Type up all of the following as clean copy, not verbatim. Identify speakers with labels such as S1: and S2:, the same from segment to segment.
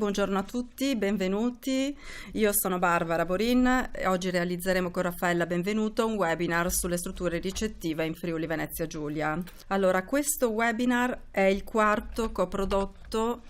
S1: buongiorno a tutti, benvenuti. Io sono Barbara Borin e oggi realizzeremo con Raffaella Benvenuto un webinar sulle strutture ricettive in Friuli Venezia Giulia. Allora, questo webinar è il quarto coprodotto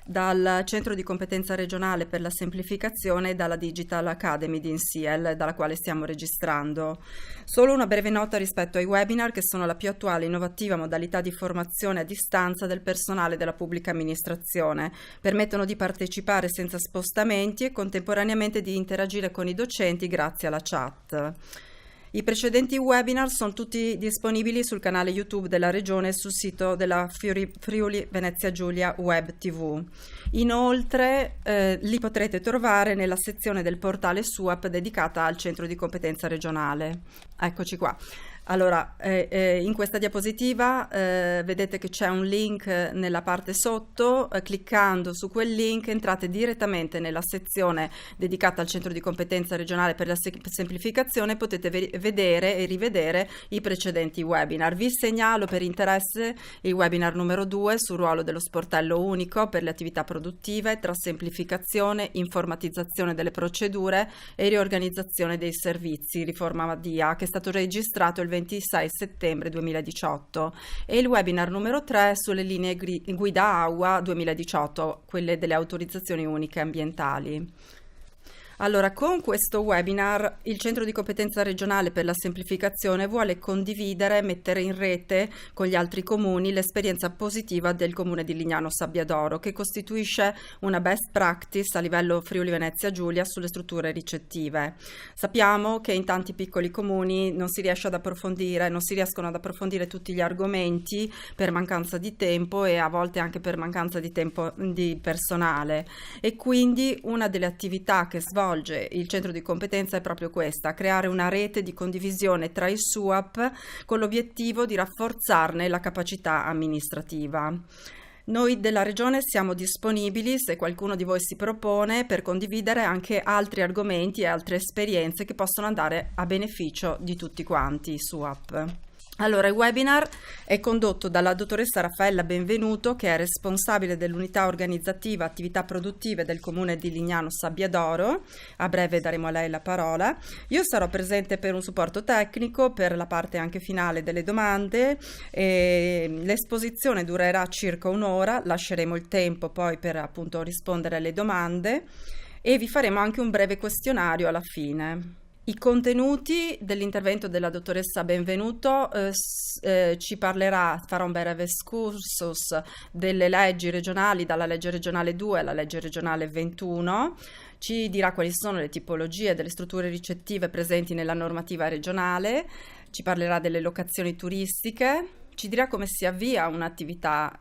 S1: dal Centro di Competenza Regionale per la Semplificazione e dalla Digital Academy di INSIEL, dalla quale stiamo registrando. Solo una breve nota rispetto ai webinar, che sono la più attuale e innovativa modalità di formazione a distanza del personale della pubblica amministrazione. Permettono di partecipare senza spostamenti e contemporaneamente di interagire con i docenti grazie alla chat. I precedenti webinar sono tutti disponibili sul canale YouTube della Regione e sul sito della Friuli Venezia Giulia Web TV. Inoltre li potrete trovare nella sezione del portale SUAP dedicata al Centro di Competenza Regionale. Eccoci qua. Allora, in questa diapositiva vedete che c'è un link nella parte sotto, cliccando su quel link entrate direttamente nella sezione dedicata al Centro di Competenza Regionale per la Semplificazione e potete vedere e rivedere i precedenti webinar. Vi segnalo per interesse il webinar numero 2 sul ruolo dello sportello unico per le attività produttive tra semplificazione, informatizzazione delle procedure e riorganizzazione dei servizi, riforma DIA, che è stato registrato il 26 settembre 2018, e il webinar numero 3 sulle linee guida AUA 2018, quelle delle autorizzazioni uniche ambientali. Allora, con questo webinar il Centro di Competenza Regionale per la Semplificazione vuole condividere e mettere in rete con gli altri comuni l'esperienza positiva del comune di Lignano Sabbiadoro, che costituisce una best practice a livello Friuli Venezia Giulia sulle strutture ricettive. Sappiamo che in tanti piccoli comuni non si riescono ad approfondire tutti gli argomenti per mancanza di tempo e a volte anche per mancanza di tempo di personale, e quindi una delle attività che svolge il centro di competenza è proprio questa: creare una rete di condivisione tra i SUAP con l'obiettivo di rafforzarne la capacità amministrativa. Noi della Regione siamo disponibili, se qualcuno di voi si propone, per condividere anche altri argomenti e altre esperienze che possono andare a beneficio di tutti quanti i SUAP. Allora, il webinar è condotto dalla dottoressa Raffaella Benvenuto, che è responsabile dell'unità organizzativa attività produttive del comune di Lignano Sabbiadoro. A breve daremo a lei la parola. Io sarò presente per un supporto tecnico, per la parte anche finale delle domande. L'esposizione durerà circa un'ora, lasceremo il tempo poi per appunto rispondere alle domande e vi faremo anche un breve questionario alla fine. I contenuti dell'intervento della dottoressa Benvenuto ci farà un breve excursus delle leggi regionali, dalla legge regionale 2 alla legge regionale 21, ci dirà quali sono le tipologie delle strutture ricettive presenti nella normativa regionale, ci parlerà delle locazioni turistiche, ci dirà come si avvia un'attività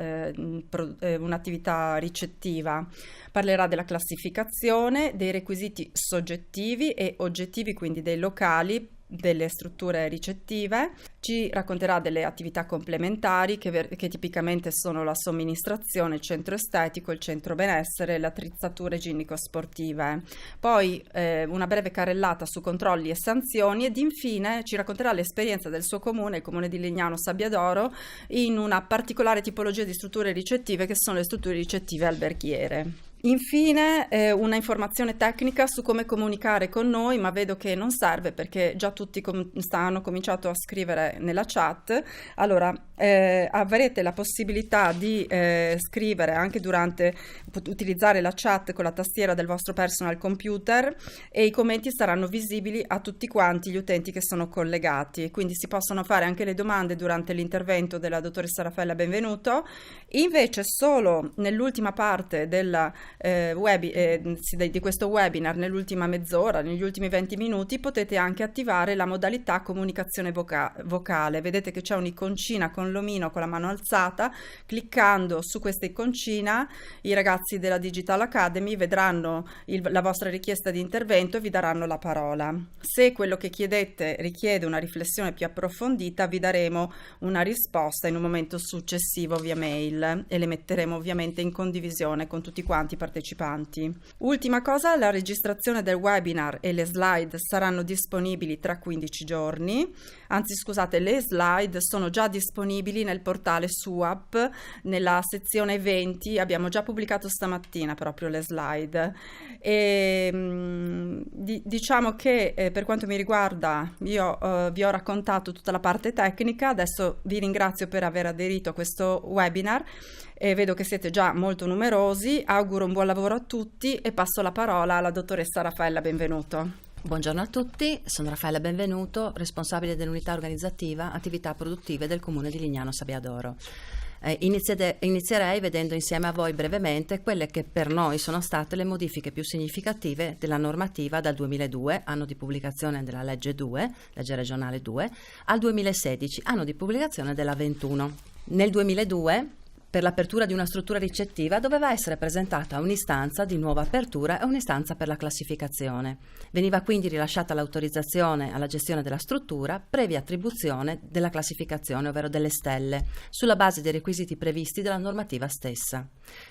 S1: ricettiva, parlerà della classificazione, dei requisiti soggettivi e oggettivi, quindi dei locali delle strutture ricettive, ci racconterà delle attività complementari che tipicamente sono la somministrazione, il centro estetico, il centro benessere e le attrezzature igienico-sportive. Poi una breve carrellata su controlli e sanzioni ed infine ci racconterà l'esperienza del suo comune, il comune di Lignano Sabbiadoro, in una particolare tipologia di strutture ricettive che sono le strutture ricettive alberghiere. Infine una informazione tecnica su come comunicare con noi, ma vedo che non serve perché già tutti hanno cominciato a scrivere nella chat. Allora avrete la possibilità di scrivere anche utilizzare la chat con la tastiera del vostro personal computer, e i commenti saranno visibili a tutti quanti gli utenti che sono collegati, quindi si possono fare anche le domande durante l'intervento della dottoressa Raffaella Benvenuto. Invece solo nell'ultima parte di questo webinar, nell'ultima mezz'ora, negli ultimi 20 minuti, potete anche attivare la modalità comunicazione vocale. Vedete che c'è un'iconcina con l'omino con la mano alzata. Cliccando su questa iconcina i ragazzi della Digital Academy vedranno la vostra richiesta di intervento e vi daranno la parola. Se quello che chiedete richiede una riflessione più approfondita, vi daremo una risposta in un momento successivo via mail e le metteremo ovviamente in condivisione con tutti quanti stati partecipanti. Ultima cosa, la registrazione del webinar e le slide saranno disponibili tra 15 giorni, anzi scusate, le slide sono già disponibili nel portale SUAP, nella sezione eventi, abbiamo già pubblicato stamattina proprio le slide. E diciamo che per quanto mi riguarda io vi ho raccontato tutta la parte tecnica, adesso vi ringrazio per aver aderito a questo webinar e vedo che siete già molto numerosi, auguro un buon lavoro a tutti e passo la parola alla dottoressa Raffaella Benvenuto.
S2: Buongiorno a tutti, sono Raffaella Benvenuto, responsabile dell'unità organizzativa attività produttive del Comune di Lignano Sabbiadoro. Inizierei vedendo insieme a voi brevemente quelle che per noi sono state le modifiche più significative della normativa dal 2002, anno di pubblicazione della legge 2, legge regionale 2, al 2016, anno di pubblicazione della 21. Nel 2002, per l'apertura di una struttura ricettiva doveva essere presentata un'istanza di nuova apertura e un'istanza per la classificazione. Veniva quindi rilasciata l'autorizzazione alla gestione della struttura previa attribuzione della classificazione, ovvero delle stelle, sulla base dei requisiti previsti dalla normativa stessa.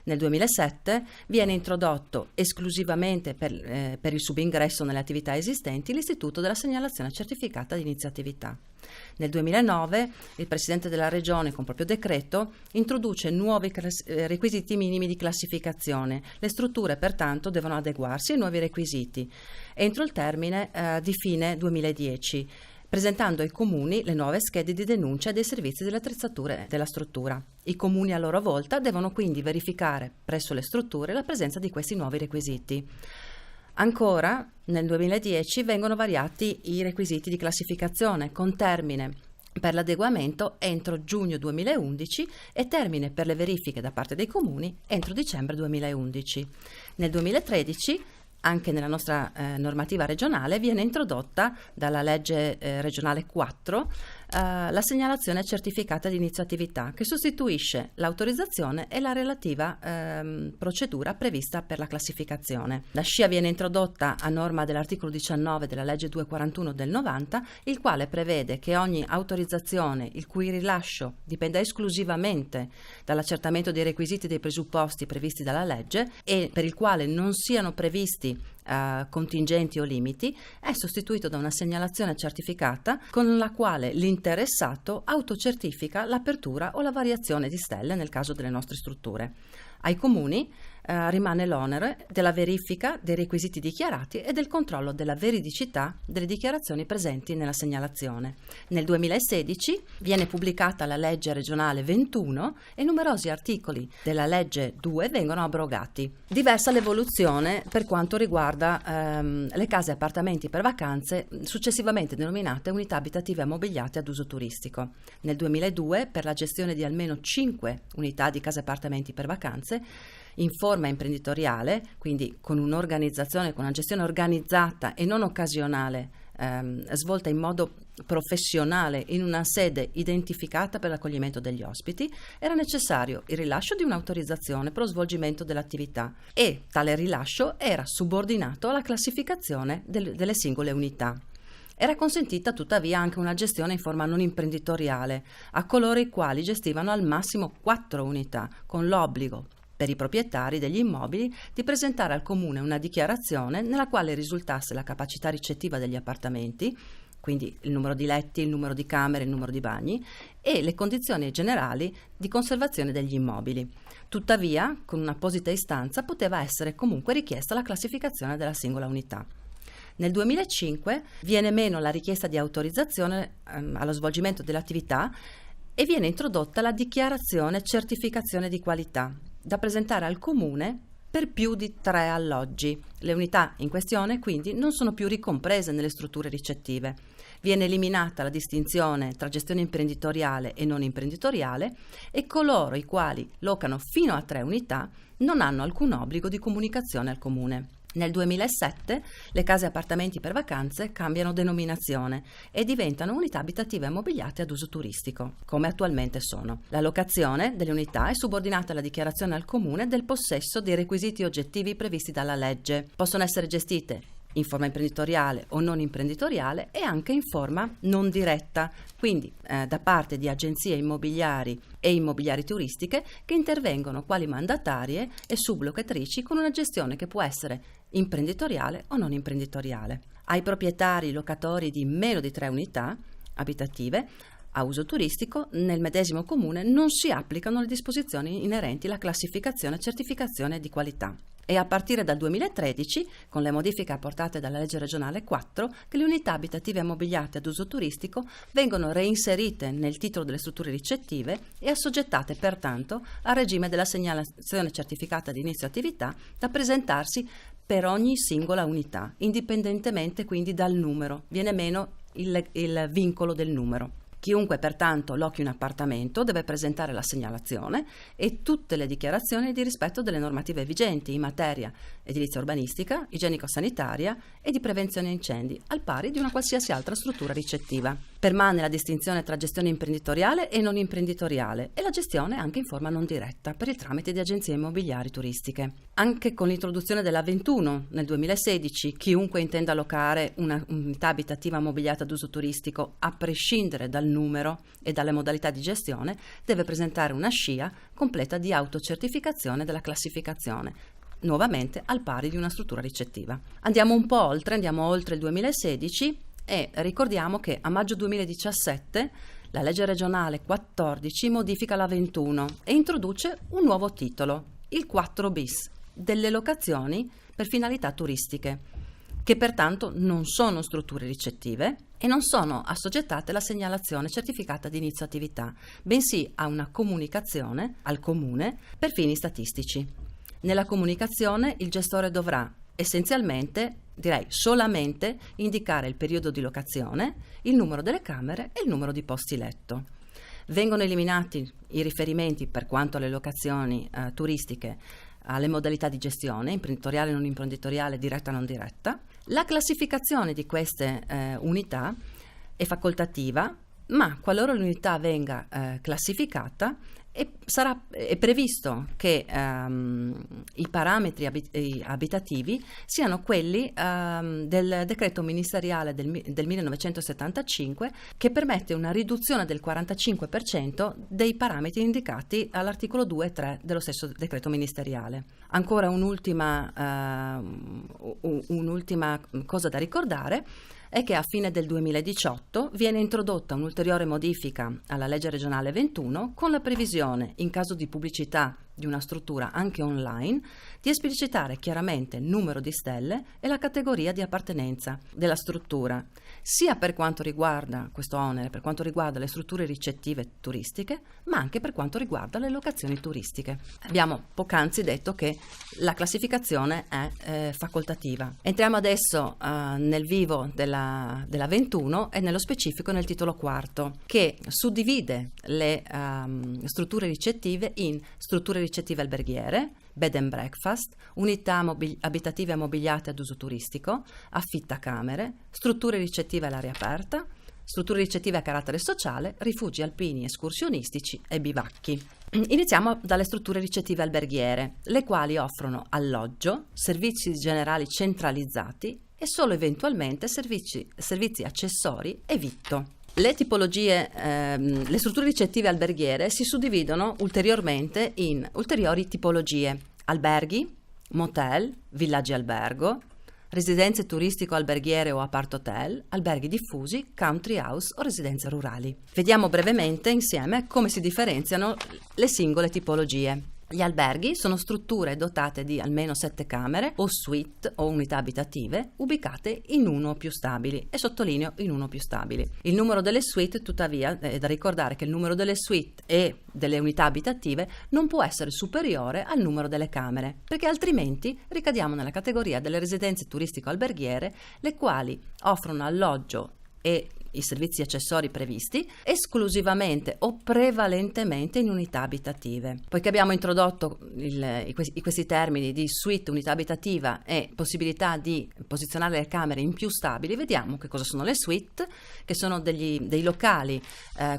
S2: Nel 2007 viene introdotto esclusivamente per il subingresso nelle attività esistenti l'istituto della segnalazione certificata di inizio attività. Nel 2009 il Presidente della Regione, con proprio decreto, introduce nuovi requisiti minimi di classificazione. Le strutture pertanto devono adeguarsi ai nuovi requisiti entro il termine di fine 2010, presentando ai comuni le nuove schede di denuncia dei servizi delle attrezzature della struttura. I comuni a loro volta devono quindi verificare presso le strutture la presenza di questi nuovi requisiti. Ancora, nel 2010 vengono variati i requisiti di classificazione con termine per l'adeguamento entro giugno 2011 e termine per le verifiche da parte dei comuni entro dicembre 2011. Nel 2013 anche nella nostra normativa regionale viene introdotta dalla legge regionale 4 la segnalazione certificata di inizio attività, che sostituisce l'autorizzazione e la relativa procedura prevista per la classificazione. La SCIA viene introdotta a norma dell'articolo 19 della legge 241 del 90, il quale prevede che ogni autorizzazione il cui rilascio dipenda esclusivamente dall'accertamento dei requisiti e dei presupposti previsti dalla legge e per il quale non siano previsti contingenti o limiti, è sostituito da una segnalazione certificata con la quale l'interessato autocertifica l'apertura o la variazione di stelle nel caso delle nostre strutture. Ai comuni rimane l'onere della verifica dei requisiti dichiarati e del controllo della veridicità delle dichiarazioni presenti nella segnalazione. Nel 2016 viene pubblicata la legge regionale 21 e numerosi articoli della legge 2 vengono abrogati. Diversa l'evoluzione per quanto riguarda le case e appartamenti per vacanze, successivamente denominate unità abitative ammobiliate ad uso turistico. Nel 2002, per la gestione di almeno 5 unità di case e appartamenti per vacanze, in forma imprenditoriale, quindi con un'organizzazione, con una gestione organizzata e non occasionale, svolta in modo professionale in una sede identificata per l'accoglimento degli ospiti, era necessario il rilascio di un'autorizzazione per lo svolgimento dell'attività e tale rilascio era subordinato alla classificazione delle singole unità. Era consentita tuttavia anche una gestione in forma non imprenditoriale a coloro i quali gestivano al massimo 4 unità, con l'obbligo per i proprietari degli immobili di presentare al comune una dichiarazione nella quale risultasse la capacità ricettiva degli appartamenti, quindi il numero di letti, il numero di camere, il numero di bagni e le condizioni generali di conservazione degli immobili. Tuttavia, con un'apposita istanza poteva essere comunque richiesta la classificazione della singola unità. Nel 2005 viene meno la richiesta di autorizzazione allo svolgimento dell'attività e viene introdotta la dichiarazione certificazione di qualità, da presentare al comune per più di 3 alloggi. Le unità in questione quindi non sono più ricomprese nelle strutture ricettive. Viene eliminata la distinzione tra gestione imprenditoriale e non imprenditoriale e coloro i quali locano fino a 3 unità non hanno alcun obbligo di comunicazione al comune. Nel 2007 le case e appartamenti per vacanze cambiano denominazione e diventano unità abitative ammobiliate ad uso turistico, come attualmente sono. La locazione delle unità è subordinata alla dichiarazione al comune del possesso dei requisiti oggettivi previsti dalla legge. Possono essere gestite in forma imprenditoriale o non imprenditoriale e anche in forma non diretta, quindi da parte di agenzie immobiliari e immobiliari turistiche che intervengono quali mandatarie e sublocatrici con una gestione che può essere imprenditoriale o non imprenditoriale. Ai proprietari locatori di meno di 3 unità abitative a uso turistico nel medesimo comune non si applicano le disposizioni inerenti alla classificazione e certificazione di qualità. E a partire dal 2013, con le modifiche apportate dalla legge regionale 4, che le unità abitative mobiliate ad uso turistico vengono reinserite nel titolo delle strutture ricettive e assoggettate pertanto al regime della segnalazione certificata di inizio attività da presentarsi per ogni singola unità, indipendentemente quindi dal numero. Viene meno il vincolo del numero. Chiunque pertanto lochi un appartamento deve presentare la segnalazione e tutte le dichiarazioni di rispetto delle normative vigenti in materia edilizia urbanistica, igienico-sanitaria e di prevenzione incendi, al pari di una qualsiasi altra struttura ricettiva. Permane la distinzione tra gestione imprenditoriale e non imprenditoriale e la gestione anche in forma non diretta per il tramite di agenzie immobiliari turistiche. Anche con l'introduzione della 21 nel 2016, chiunque intenda allocare un'unità abitativa mobiliata ad uso turistico, a prescindere dal numero e dalle modalità di gestione, deve presentare una SCIA completa di autocertificazione della classificazione, nuovamente al pari di una struttura ricettiva. Andiamo oltre il 2016 e ricordiamo che a maggio 2017 la legge regionale 14 modifica la 21 e introduce un nuovo titolo, il 4 bis, delle locazioni per finalità turistiche, che pertanto non sono strutture ricettive e non sono assoggettate alla segnalazione certificata di inizio attività, bensì a una comunicazione al comune per fini statistici. Nella comunicazione il gestore dovrà essenzialmente, direi solamente, indicare il periodo di locazione, il numero delle camere e il numero di posti letto. Vengono eliminati i riferimenti per quanto alle locazioni turistiche alle modalità di gestione, imprenditoriale, non imprenditoriale, diretta, non diretta. La classificazione di queste unità è facoltativa, ma qualora l'unità venga classificata è previsto che i parametri abitativi siano quelli del decreto ministeriale del 1975 che permette una riduzione del 45% dei parametri indicati all'articolo 2 e 3 dello stesso decreto ministeriale. Ancora un'ultima cosa da ricordare è che a fine del 2018 viene introdotta un'ulteriore modifica alla legge regionale 21 con la previsione, in caso di pubblicità di una struttura anche online, di esplicitare chiaramente il numero di stelle e la categoria di appartenenza della struttura, sia per quanto riguarda questo onere, per quanto riguarda le strutture ricettive turistiche, ma anche per quanto riguarda le locazioni turistiche. Abbiamo poc'anzi detto che la classificazione è facoltativa. Entriamo adesso nel vivo della 21 e nello specifico nel titolo quarto, che suddivide le strutture ricettive in strutture ricettive alberghiere, bed and breakfast, unità abitative mobiliate ad uso turistico, affittacamere, strutture ricettive all'aria aperta, strutture ricettive a carattere sociale, rifugi alpini escursionistici e bivacchi. Iniziamo dalle strutture ricettive alberghiere, le quali offrono alloggio, servizi generali centralizzati e solo eventualmente servizi accessori e vitto. Le strutture ricettive alberghiere si suddividono ulteriormente in ulteriori tipologie: alberghi, motel, villaggi albergo, residenze turistico-alberghiere o apart-hotel, alberghi diffusi, country house o residenze rurali. Vediamo brevemente insieme come si differenziano le singole tipologie. Gli alberghi sono strutture dotate di almeno 7 camere o suite o unità abitative ubicate in uno o più stabili, e sottolineo in uno o più stabili. Il numero delle suite, tuttavia, è da ricordare che il numero delle suite e delle unità abitative non può essere superiore al numero delle camere, perché altrimenti ricadiamo nella categoria delle residenze turistico-alberghiere, le quali offrono alloggio e i servizi accessori previsti esclusivamente o prevalentemente in unità abitative. Poiché abbiamo introdotto questi termini di suite, unità abitativa e possibilità di posizionare le camere in più stabili, vediamo che cosa sono le suite, che sono dei locali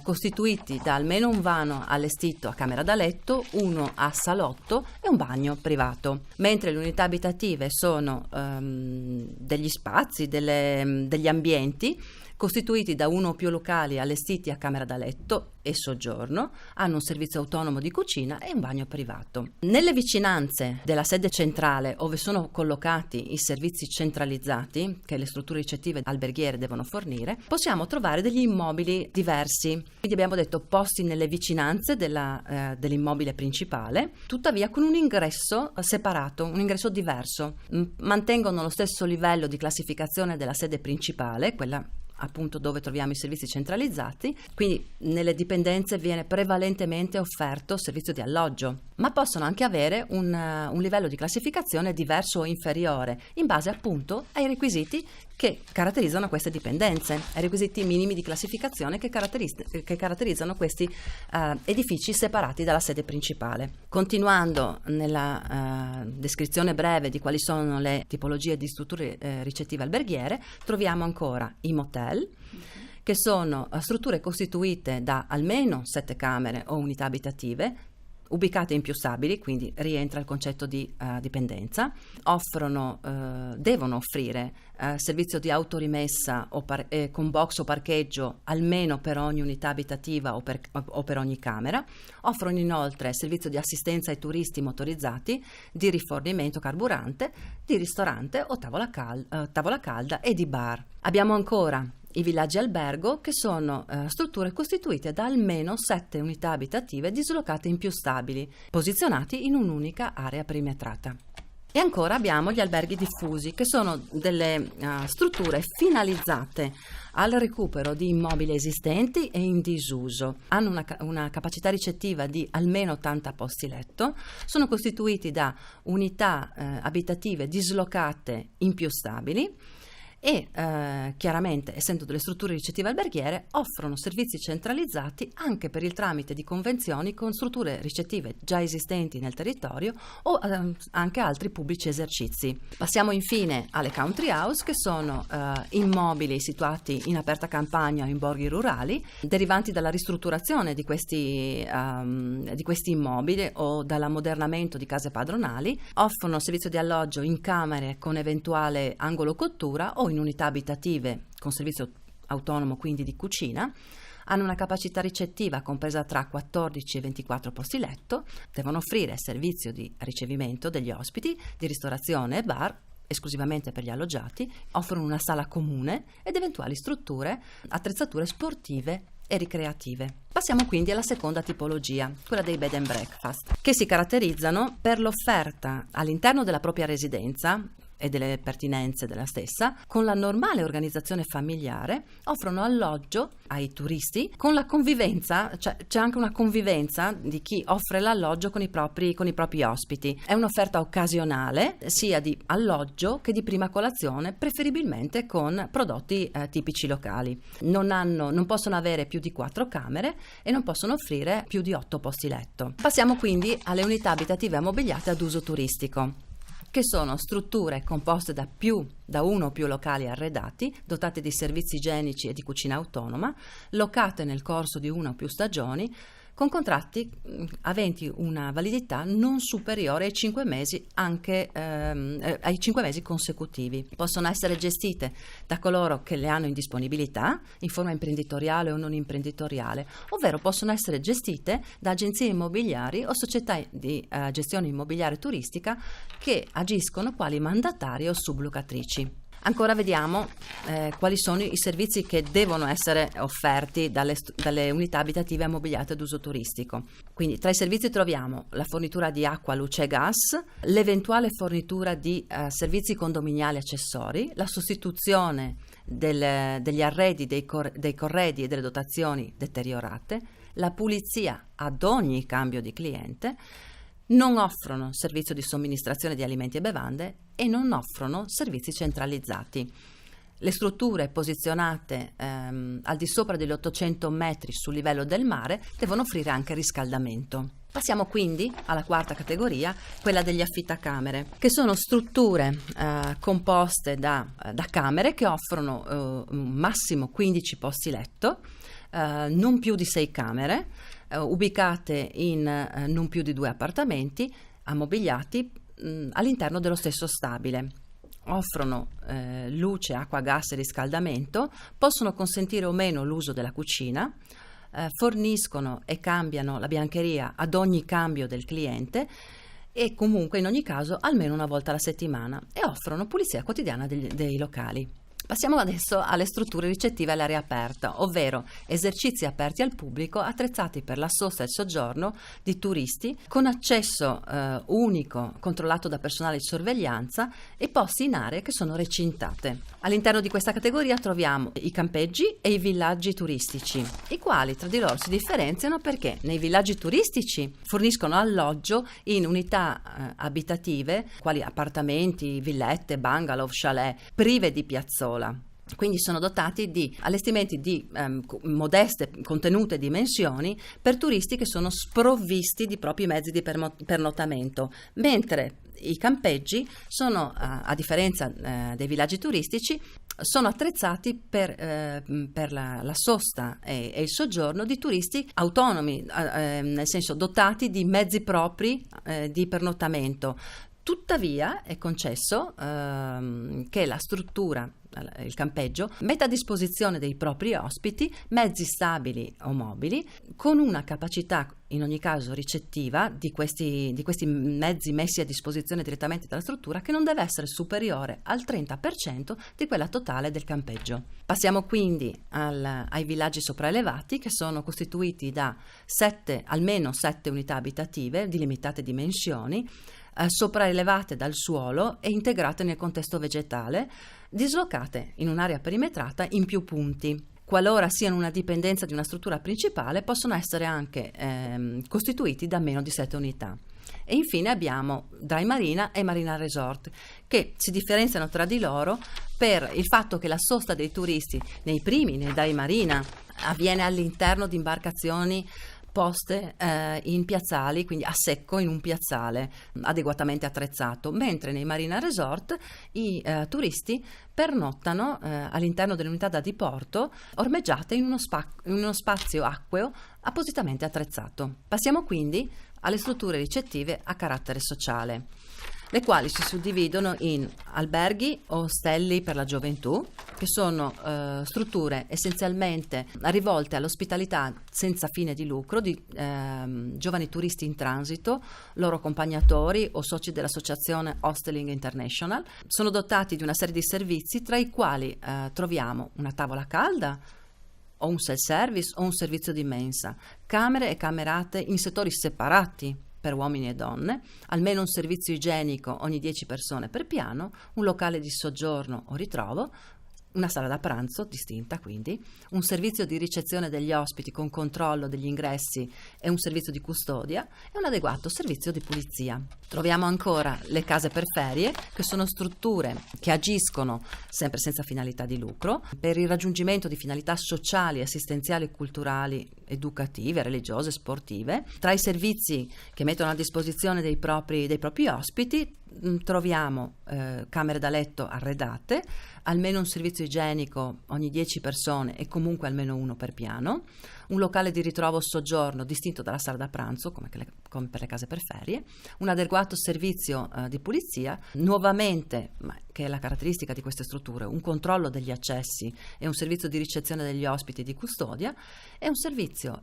S2: costituiti da almeno un vano allestito a camera da letto, uno a salotto e un bagno privato, mentre le unità abitative sono degli spazi, degli ambienti costituiti da uno o più locali allestiti a camera da letto e soggiorno, hanno un servizio autonomo di cucina e un bagno privato. Nelle vicinanze della sede centrale, ove sono collocati i servizi centralizzati che le strutture ricettive alberghiere devono fornire, possiamo trovare degli immobili diversi. Quindi abbiamo detto posti nelle vicinanze dell'immobile principale, tuttavia con un ingresso separato, un ingresso diverso. Mantengono lo stesso livello di classificazione della sede principale, quella appunto dove troviamo i servizi centralizzati, quindi nelle dipendenze viene prevalentemente offerto servizio di alloggio, ma possono anche avere un livello di classificazione diverso o inferiore in base appunto ai requisiti che caratterizzano queste dipendenze, ai requisiti minimi di classificazione che caratterizzano questi edifici separati dalla sede principale. Continuando nella descrizione breve di quali sono le tipologie di strutture ricettive alberghiere, troviamo ancora i motel, che sono strutture costituite da almeno 7 camere o unità abitative, ubicate in più stabili, quindi rientra il concetto di dipendenza, devono offrire servizio di autorimessa con box o parcheggio almeno per ogni unità abitativa o per ogni camera, offrono inoltre servizio di assistenza ai turisti motorizzati, di rifornimento carburante, di ristorante o tavola calda e di bar. Abbiamo ancora i villaggi albergo, che sono strutture costituite da almeno 7 unità abitative dislocate in più stabili, posizionati in un'unica area perimetrata. E ancora abbiamo gli alberghi diffusi, che sono delle strutture finalizzate al recupero di immobili esistenti e in disuso. Hanno una capacità ricettiva di almeno 80 posti letto, sono costituiti da unità abitative dislocate in più stabili e chiaramente, essendo delle strutture ricettive alberghiere, offrono servizi centralizzati anche per il tramite di convenzioni con strutture ricettive già esistenti nel territorio o anche altri pubblici esercizi. Passiamo infine alle country house, che sono immobili situati in aperta campagna o in borghi rurali, derivanti dalla ristrutturazione di questi immobili o dall'ammodernamento di case padronali. Offrono servizio di alloggio in camere con eventuale angolo cottura o in unità abitative con servizio autonomo, quindi di cucina. Hanno una capacità ricettiva compresa tra 14 e 24 posti letto, devono offrire servizio di ricevimento degli ospiti, di ristorazione e bar esclusivamente per gli alloggiati, offrono una sala comune ed eventuali strutture, attrezzature sportive e ricreative. Passiamo quindi alla seconda tipologia, quella dei bed and breakfast, che si caratterizzano per l'offerta all'interno della propria residenza e delle pertinenze della stessa, con la normale organizzazione familiare, offrono alloggio ai turisti con la convivenza, cioè c'è anche una convivenza di chi offre l'alloggio con i propri ospiti. È un'offerta occasionale sia di alloggio che di prima colazione, preferibilmente con prodotti tipici locali. Non possono avere più di 4 camere e non possono offrire più di 8 posti letto. Passiamo quindi alle unità abitative ammobiliate ad uso turistico, che sono strutture composte da uno o più locali arredati, dotate di servizi igienici e di cucina autonoma, locate nel corso di una o più stagioni, con contratti aventi una validità non superiore ai 5 mesi, anche ai 5 mesi consecutivi. Possono essere gestite da coloro che le hanno in disponibilità, in forma imprenditoriale o non imprenditoriale, ovvero possono essere gestite da agenzie immobiliari o società di gestione immobiliare turistica che agiscono quali mandatarie o sublocatrici. Ancora vediamo quali sono i servizi che devono essere offerti dalle unità abitative ammobiliate ad uso turistico. Quindi tra i servizi troviamo la fornitura di acqua, luce e gas, l'eventuale fornitura di servizi condominiali accessori, la sostituzione degli arredi, dei corredi e delle dotazioni deteriorate, la pulizia ad ogni cambio di cliente. Non offrono servizio di somministrazione di alimenti e bevande e non offrono servizi centralizzati. Le strutture posizionate al di sopra degli 800 metri sul livello del mare devono offrire anche riscaldamento. Passiamo quindi alla quarta categoria, quella degli affittacamere, che sono strutture composte da camere che offrono massimo 15 posti letto, non più di 6 camere, ubicate in non più di 2 appartamenti, ammobiliati all'interno dello stesso stabile. Offrono luce, acqua, gas e riscaldamento, possono consentire o meno l'uso della cucina, forniscono e cambiano la biancheria ad ogni cambio del cliente e comunque in ogni caso almeno una volta alla settimana, e offrono pulizia quotidiana dei locali. Passiamo adesso alle strutture ricettive all'aria aperta, ovvero esercizi aperti al pubblico attrezzati per la sosta e il soggiorno di turisti con accesso unico, controllato da personale di sorveglianza, e posti in aree che sono recintate. All'interno di questa categoria troviamo i campeggi e i villaggi turistici, i quali tra di loro si differenziano perché nei villaggi turistici forniscono alloggio in unità abitative, quali appartamenti, villette, bungalow, chalet, prive di piazzola. Quindi sono dotati di allestimenti di modeste, contenute dimensioni per turisti che sono sprovvisti di propri mezzi di pernottamento, mentre i campeggi sono, a differenza dei villaggi turistici, sono attrezzati per la sosta e il soggiorno di turisti autonomi, nel senso dotati di mezzi propri di pernottamento. Tuttavia è concesso che la struttura, il campeggio, metta a disposizione dei propri ospiti mezzi stabili o mobili con una capacità in ogni caso ricettiva di questi mezzi messi a disposizione direttamente dalla struttura, che non deve essere superiore al 30% di quella totale del campeggio. Passiamo quindi ai villaggi sopraelevati, che sono costituiti da almeno 7 unità abitative di limitate dimensioni, sopraelevate dal suolo e integrate nel contesto vegetale, dislocate in un'area perimetrata in più punti. Qualora siano una dipendenza di una struttura principale, possono essere anche costituiti da meno di 7 unità. E infine abbiamo Dry Marina e Marina Resort, che si differenziano tra di loro per il fatto che la sosta dei turisti nei Dry Marina avviene all'interno di imbarcazioni poste in piazzali, quindi a secco in un piazzale adeguatamente attrezzato, mentre nei Marina Resort i turisti pernottano all'interno dell'unità da diporto ormeggiate in uno spazio acqueo appositamente attrezzato. Passiamo quindi alle strutture ricettive a carattere sociale, le quali si suddividono in alberghi o ostelli per la gioventù, che sono strutture essenzialmente rivolte all'ospitalità senza fine di lucro di giovani turisti in transito, loro accompagnatori o soci dell'associazione Hosteling International. Sono dotati di una serie di servizi, tra i quali troviamo una tavola calda o un self-service o un servizio di mensa, camere e camerate in settori separati per uomini e donne, almeno un servizio igienico ogni 10 persone per piano, un locale di soggiorno o ritrovo, una sala da pranzo distinta, quindi un servizio di ricezione degli ospiti con controllo degli ingressi e un servizio di custodia e un adeguato servizio di pulizia. Troviamo ancora le case per ferie, che sono strutture che agiscono sempre senza finalità di lucro per il raggiungimento di finalità sociali, assistenziali, culturali, educative, religiose, sportive. Tra i servizi che mettono a disposizione dei propri ospiti troviamo camere da letto arredate, almeno un servizio igienico ogni 10 persone e comunque almeno uno per piano, un locale di ritrovo o soggiorno distinto dalla sala da pranzo come per le case per ferie, un adeguato servizio di pulizia, nuovamente, ma che è la caratteristica di queste strutture, un controllo degli accessi e un servizio di ricezione degli ospiti e di custodia, e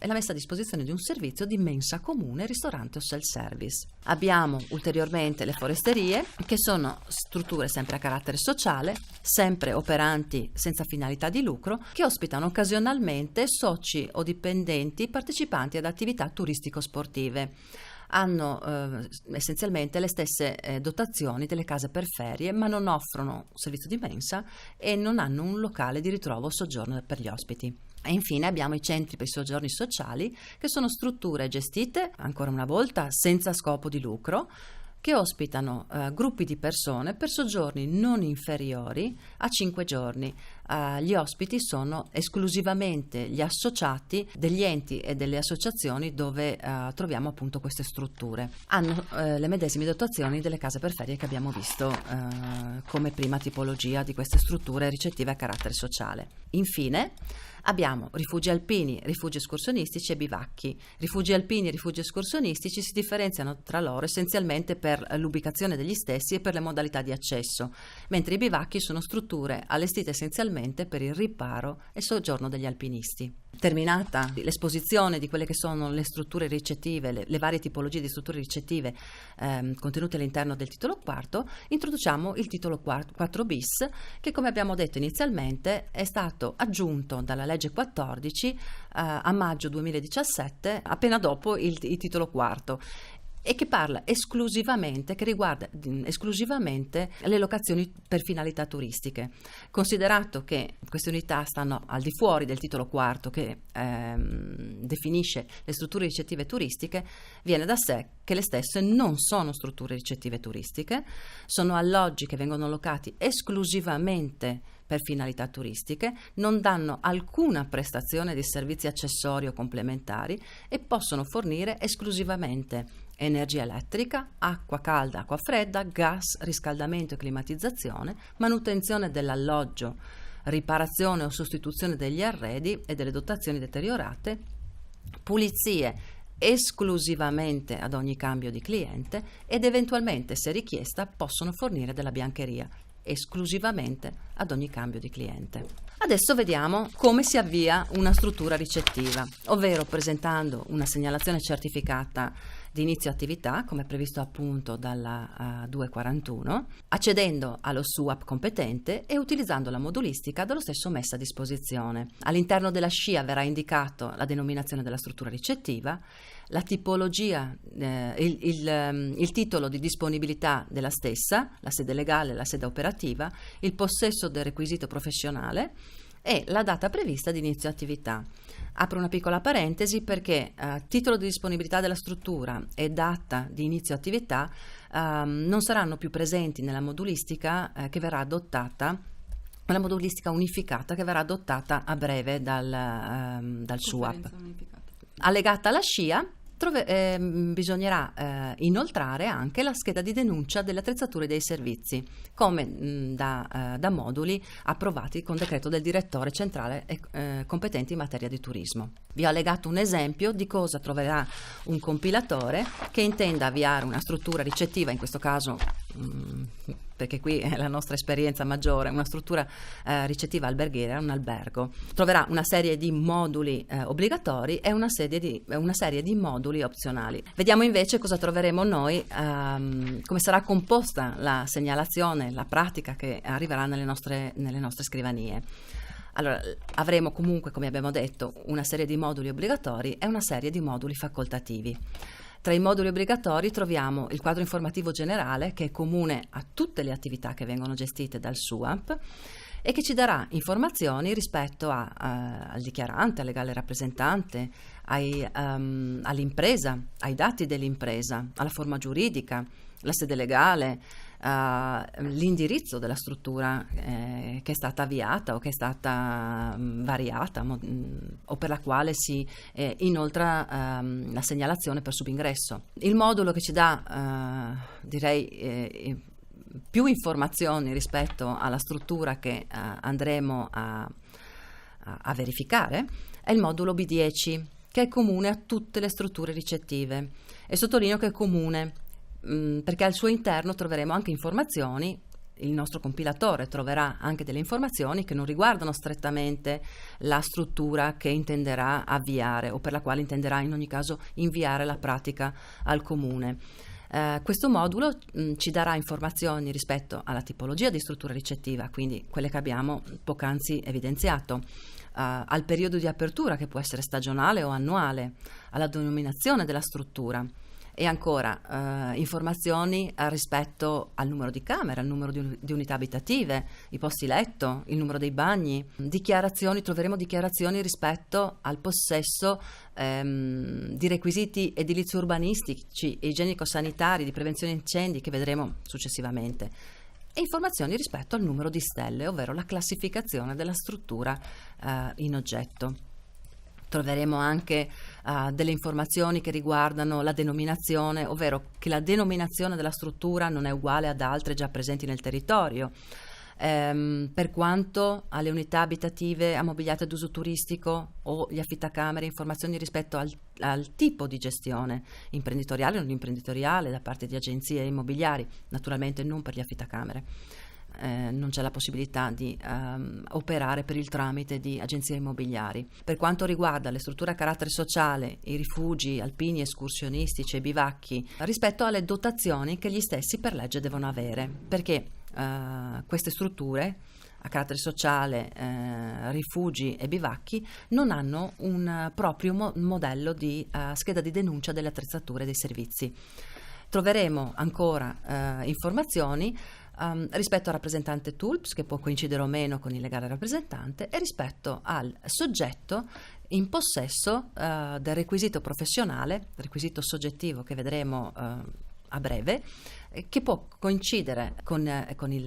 S2: la messa a disposizione di un servizio di mensa comune, ristorante o self-service. Abbiamo ulteriormente le foresterie, che sono strutture sempre a carattere sociale, sempre operanti senza finalità di lucro, che ospitano occasionalmente soci o dipendenti partecipanti ad attività turistico-sportive. Hanno essenzialmente le stesse dotazioni delle case per ferie, ma non offrono servizio di mensa e non hanno un locale di ritrovo o soggiorno per gli ospiti. E infine abbiamo i centri per i soggiorni sociali, che sono strutture gestite, ancora una volta, senza scopo di lucro, che ospitano gruppi di persone per soggiorni non inferiori a 5 giorni. Gli ospiti sono esclusivamente gli associati degli enti e delle associazioni dove troviamo appunto queste strutture. Hanno le medesime dotazioni delle case per ferie che abbiamo visto come prima tipologia di queste strutture ricettive a carattere sociale. Infine abbiamo rifugi alpini, rifugi escursionistici e bivacchi. Rifugi alpini e rifugi escursionistici si differenziano tra loro essenzialmente per l'ubicazione degli stessi e per le modalità di accesso, mentre i bivacchi sono strutture allestite essenzialmente per il riparo e soggiorno degli alpinisti. Terminata l'esposizione di quelle che sono le strutture ricettive, le varie tipologie di strutture ricettive contenute all'interno del titolo quarto, introduciamo il titolo 4 bis, che come abbiamo detto inizialmente è stato aggiunto dalla legge 14 a maggio 2017, appena dopo il titolo quarto, e che parla esclusivamente, che riguarda esclusivamente le locazioni per finalità turistiche. Considerato che queste unità stanno al di fuori del titolo quarto che definisce le strutture ricettive turistiche, viene da sé che le stesse non sono strutture ricettive turistiche, sono alloggi che vengono locati esclusivamente per finalità turistiche, non danno alcuna prestazione di servizi accessori o complementari e possono fornire esclusivamente energia elettrica, acqua calda, acqua fredda, gas, riscaldamento e climatizzazione, manutenzione dell'alloggio, riparazione o sostituzione degli arredi e delle dotazioni deteriorate, pulizie esclusivamente ad ogni cambio di cliente ed eventualmente, se richiesta, possono fornire della biancheria esclusivamente ad ogni cambio di cliente. Adesso vediamo come si avvia una struttura ricettiva, ovvero presentando una segnalazione certificata di inizio attività, come previsto appunto dalla 241, accedendo allo SUAP competente e utilizzando la modulistica dallo stesso messa a disposizione. All'interno della SCIA verrà indicato la denominazione della struttura ricettiva, la tipologia, il titolo di disponibilità della stessa, la sede legale, la sede operativa, il possesso del requisito professionale e la data prevista di inizio attività. Apro una piccola parentesi perché titolo di disponibilità della struttura e data di inizio attività non saranno più presenti nella modulistica che verrà adottata, la modulistica unificata che verrà adottata a breve dal SUAP. Allegata alla SCIA bisognerà inoltrare anche la scheda di denuncia delle attrezzature e dei servizi, come da moduli approvati con decreto del direttore centrale competente in materia di turismo. Vi ho allegato un esempio di cosa troverà un compilatore che intenda avviare una struttura ricettiva, in questo caso perché qui è la nostra esperienza maggiore, una struttura ricettiva alberghiera, un albergo. Troverà una serie di moduli obbligatori e una serie di moduli opzionali. Vediamo invece cosa troveremo noi, come sarà composta la segnalazione, la pratica che arriverà nelle nostre scrivanie. Allora, avremo comunque, come abbiamo detto, una serie di moduli obbligatori e una serie di moduli facoltativi. Tra i moduli obbligatori troviamo il quadro informativo generale, che è comune a tutte le attività che vengono gestite dal SUAP e che ci darà informazioni rispetto al dichiarante, al legale rappresentante, all'impresa, ai dati dell'impresa, alla forma giuridica, la sede legale, l'indirizzo della struttura che è stata avviata o che è stata variata o per la quale si inoltra la segnalazione per subingresso. Il modulo che ci dà più informazioni rispetto alla struttura che andremo a verificare è il modulo B10, che è comune a tutte le strutture ricettive, e sottolineo che è comune perché al suo interno troveremo anche informazioni, il nostro compilatore troverà anche delle informazioni che non riguardano strettamente la struttura che intenderà avviare o per la quale intenderà in ogni caso inviare la pratica al comune. Questo modulo ci darà informazioni rispetto alla tipologia di struttura ricettiva, quindi quelle che abbiamo poc'anzi evidenziato, al periodo di apertura che può essere stagionale o annuale, alla denominazione della struttura, E ancora informazioni rispetto al numero di camere, al numero di unità abitative, i posti letto, il numero dei bagni, troveremo dichiarazioni rispetto al possesso di requisiti edilizi urbanistici e igienico-sanitari, di prevenzione incendi, che vedremo successivamente, e informazioni rispetto al numero di stelle, ovvero la classificazione della struttura in oggetto. Troveremo anche delle informazioni che riguardano la denominazione, ovvero che la denominazione della struttura non è uguale ad altre già presenti nel territorio. Per quanto alle unità abitative ammobiliate ad uso turistico o gli affittacamere, informazioni rispetto al tipo di gestione, imprenditoriale o non imprenditoriale, da parte di agenzie immobiliari, naturalmente non per gli affittacamere. Non c'è la possibilità di operare per il tramite di agenzie immobiliari. Per quanto riguarda le strutture a carattere sociale, i rifugi alpini, escursionistici e bivacchi, rispetto alle dotazioni che gli stessi per legge devono avere, perché queste strutture a carattere sociale, rifugi e bivacchi non hanno un proprio modello di scheda di denuncia delle attrezzature e dei servizi. Troveremo ancora informazioni rispetto al rappresentante TULPS, che può coincidere o meno con il legale rappresentante, e rispetto al soggetto in possesso del requisito professionale, requisito soggettivo che vedremo a breve, che può coincidere con il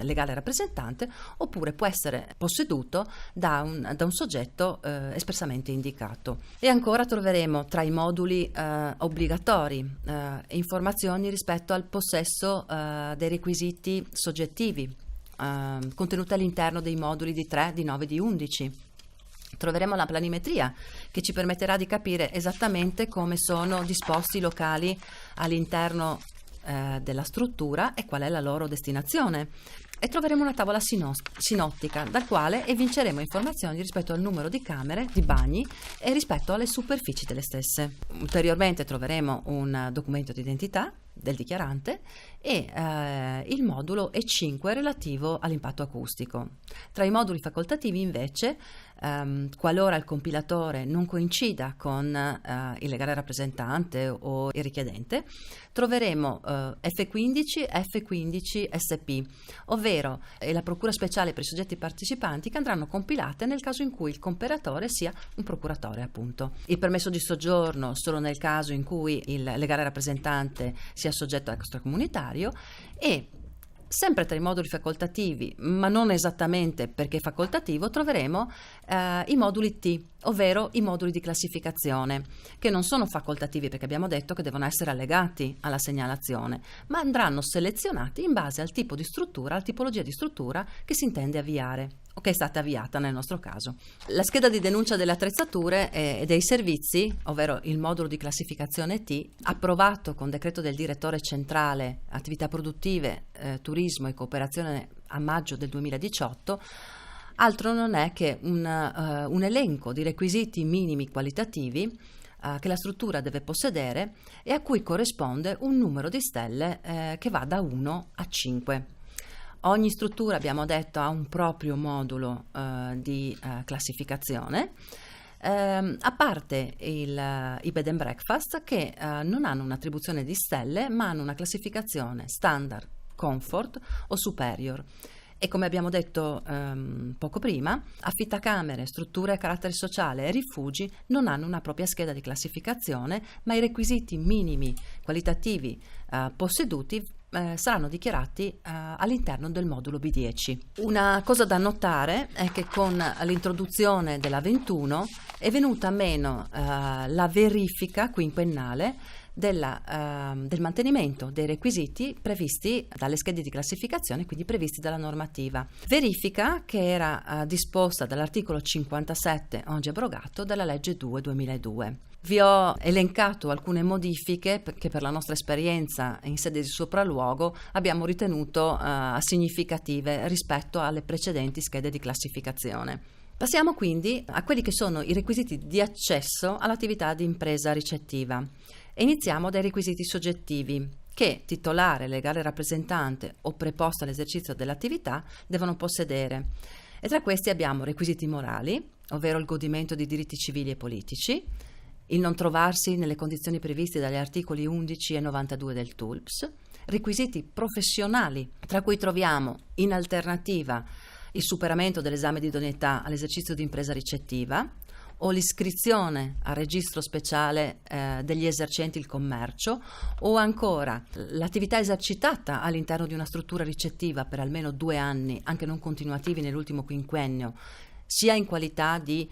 S2: legale rappresentante, oppure può essere posseduto da un soggetto espressamente indicato. E ancora troveremo tra i moduli obbligatori informazioni rispetto al possesso dei requisiti soggettivi contenuti all'interno dei moduli di 3, di 9, di 11. Troveremo la planimetria, che ci permetterà di capire esattamente come sono disposti i locali all'interno della struttura e qual è la loro destinazione. E troveremo una tavola sinottica, dal quale evinceremo informazioni rispetto al numero di camere, di bagni e rispetto alle superfici delle stesse. Ulteriormente troveremo un documento di identità del dichiarante e il modulo E5 relativo all'impatto acustico. Tra i moduli facoltativi, invece, qualora il compilatore non coincida con il legale rappresentante o il richiedente, troveremo F15, F15 SP, ovvero la procura speciale per i soggetti partecipanti, che andranno compilate nel caso in cui il comperatore sia un procuratore, appunto. Il permesso di soggiorno solo nel caso in cui il legale rappresentante sia soggetto extracomunitario, e sempre tra i moduli facoltativi, ma non esattamente perché facoltativo, troveremo i moduli T, ovvero i moduli di classificazione, che non sono facoltativi perché abbiamo detto che devono essere allegati alla segnalazione, ma andranno selezionati in base al tipo di struttura, alla tipologia di struttura che si intende avviare o che è stata avviata nel nostro caso. La scheda di denuncia delle attrezzature e dei servizi, ovvero il modulo di classificazione T, approvato con decreto del direttore centrale attività produttive, turismo e cooperazione a maggio del 2018, altro non è che un elenco di requisiti minimi qualitativi che la struttura deve possedere e a cui corrisponde un numero di stelle che va da 1 a 5. Ogni struttura, abbiamo detto, ha un proprio modulo di classificazione, a parte i bed and breakfast, che non hanno un'attribuzione di stelle, ma hanno una classificazione standard, comfort o superior. E come abbiamo detto poco prima, affittacamere, strutture a carattere sociale e rifugi non hanno una propria scheda di classificazione, ma i requisiti minimi qualitativi posseduti saranno dichiarati all'interno del modulo B10. Una cosa da notare è che con l'introduzione della 21 è venuta meno la verifica quinquennale del mantenimento dei requisiti previsti dalle schede di classificazione, quindi previsti dalla normativa. Verifica che era disposta dall'articolo 57, oggi abrogato, della legge 2/2002. Vi ho elencato alcune modifiche che per la nostra esperienza in sede di sopralluogo abbiamo ritenuto significative rispetto alle precedenti schede di classificazione. Passiamo quindi a quelli che sono i requisiti di accesso all'attività di impresa ricettiva. E iniziamo dai requisiti soggettivi che titolare, legale rappresentante o preposto all'esercizio dell'attività devono possedere. E tra questi abbiamo requisiti morali, ovvero il godimento di diritti civili e politici, il non trovarsi nelle condizioni previste dagli articoli 11 e 92 del TULPS, requisiti professionali, tra cui troviamo in alternativa il superamento dell'esame di idoneità all'esercizio di impresa ricettiva o l'iscrizione al registro speciale degli esercenti il commercio, o ancora l'attività esercitata all'interno di una struttura ricettiva per almeno 2 anni, anche non continuativi nell'ultimo quinquennio, sia in qualità di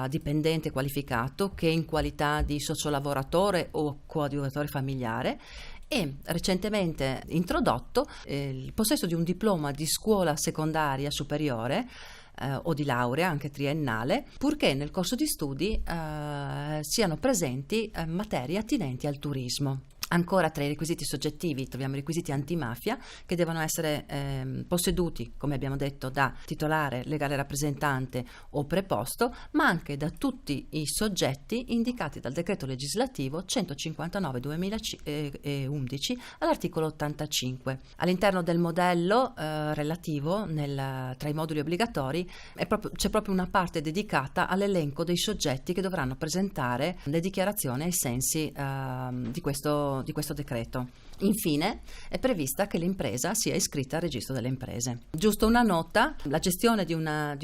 S2: dipendente qualificato che in qualità di sociolavoratore o coadiuvatore familiare, e recentemente introdotto il possesso di un diploma di scuola secondaria superiore o di laurea anche triennale, purché nel corso di studi siano presenti materie attinenti al turismo. Ancora tra i requisiti soggettivi troviamo i requisiti antimafia, che devono essere posseduti, come abbiamo detto, da titolare, legale rappresentante o preposto, ma anche da tutti i soggetti indicati dal decreto legislativo 159/2011 all'articolo 85. All'interno del modello relativo tra i moduli obbligatori c'è proprio una parte dedicata all'elenco dei soggetti che dovranno presentare le dichiarazioni ai sensi di questo decreto. Infine è prevista che l'impresa sia iscritta al registro delle imprese. Giusto una nota: la gestione di una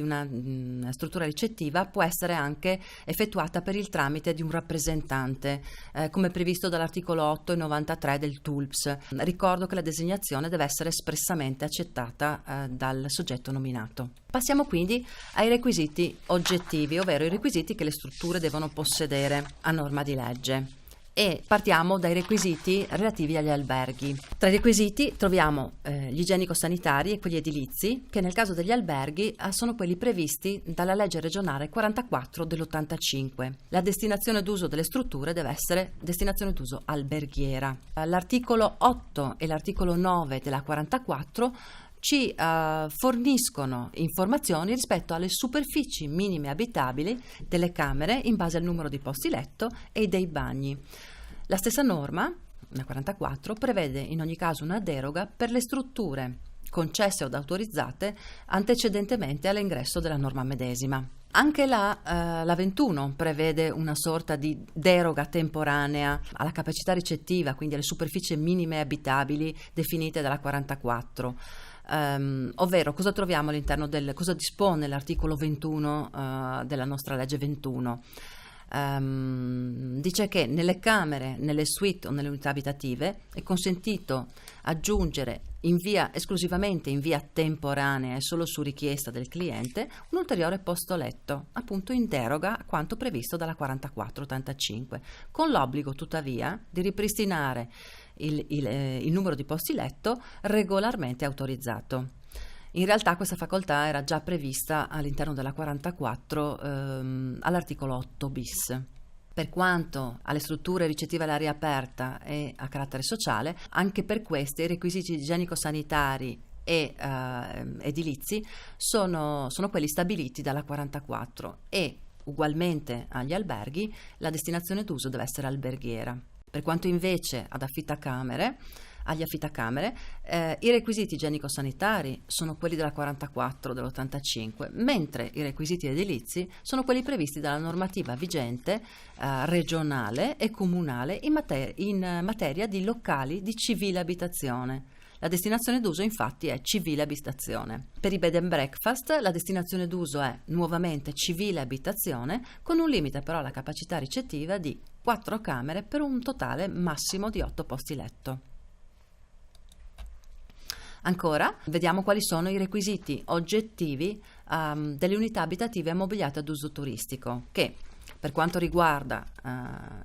S2: struttura ricettiva può essere anche effettuata per il tramite di un rappresentante, come previsto dall'articolo 8 e 93 del TULPS. Ricordo che la designazione deve essere espressamente accettata dal soggetto nominato. Passiamo quindi ai requisiti oggettivi, ovvero i requisiti che le strutture devono possedere a norma di legge. E partiamo dai requisiti relativi agli alberghi. Tra i requisiti troviamo gli igienico-sanitari e quelli edilizi, che nel caso degli alberghi sono quelli previsti dalla legge regionale 44 dell'85. La destinazione d'uso delle strutture deve essere destinazione d'uso alberghiera. L'articolo 8 e l'articolo 9 della 44 ci forniscono informazioni rispetto alle superfici minime abitabili delle camere in base al numero di posti letto e dei bagni. La stessa norma, la 44, prevede in ogni caso una deroga per le strutture concesse o autorizzate antecedentemente all'ingresso della norma medesima. Anche la 21 prevede una sorta di deroga temporanea alla capacità ricettiva, quindi alle superfici minime abitabili definite dalla 44. Ovvero cosa troviamo all'interno cosa dispone l'articolo 21 della nostra legge 21? Dice che nelle camere, nelle suite o nelle unità abitative è consentito aggiungere esclusivamente in via temporanea e solo su richiesta del cliente un ulteriore posto letto, appunto in deroga a quanto previsto dalla 44/85, con l'obbligo tuttavia di ripristinare il numero di posti letto regolarmente autorizzato. In realtà questa facoltà era già prevista all'interno della 44 all'articolo 8 bis. Per quanto alle strutture ricettive all'aria aperta e a carattere sociale, anche per queste i requisiti igienico-sanitari e edilizi sono quelli stabiliti dalla 44, e ugualmente agli alberghi la destinazione d'uso deve essere alberghiera. Per quanto invece agli affittacamere, i requisiti igienico-sanitari sono quelli della 44 dell'85, mentre i requisiti edilizi sono quelli previsti dalla normativa vigente regionale e comunale in materia di locali di civile abitazione. La destinazione d'uso infatti è civile abitazione. Per i bed and breakfast la destinazione d'uso è nuovamente civile abitazione, con un limite però alla capacità ricettiva di 4 camere per un totale massimo di 8 posti letto. Ancora, vediamo quali sono i requisiti oggettivi delle unità abitative ammobiliate ad uso turistico, che per quanto riguarda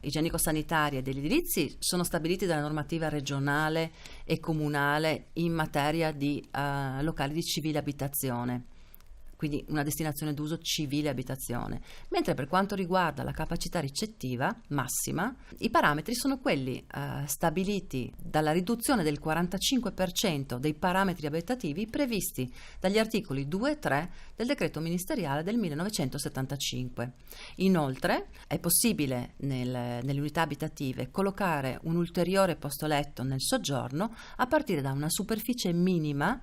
S2: igienico-sanitari ed edilizi sono stabiliti dalla normativa regionale e comunale in materia di locali di civile abitazione, quindi una destinazione d'uso civile abitazione, mentre per quanto riguarda la capacità ricettiva massima, i parametri sono quelli stabiliti dalla riduzione del 45% dei parametri abitativi previsti dagli articoli 2 e 3 del decreto ministeriale del 1975. Inoltre è possibile nelle unità abitative collocare un ulteriore posto letto nel soggiorno a partire da una superficie minima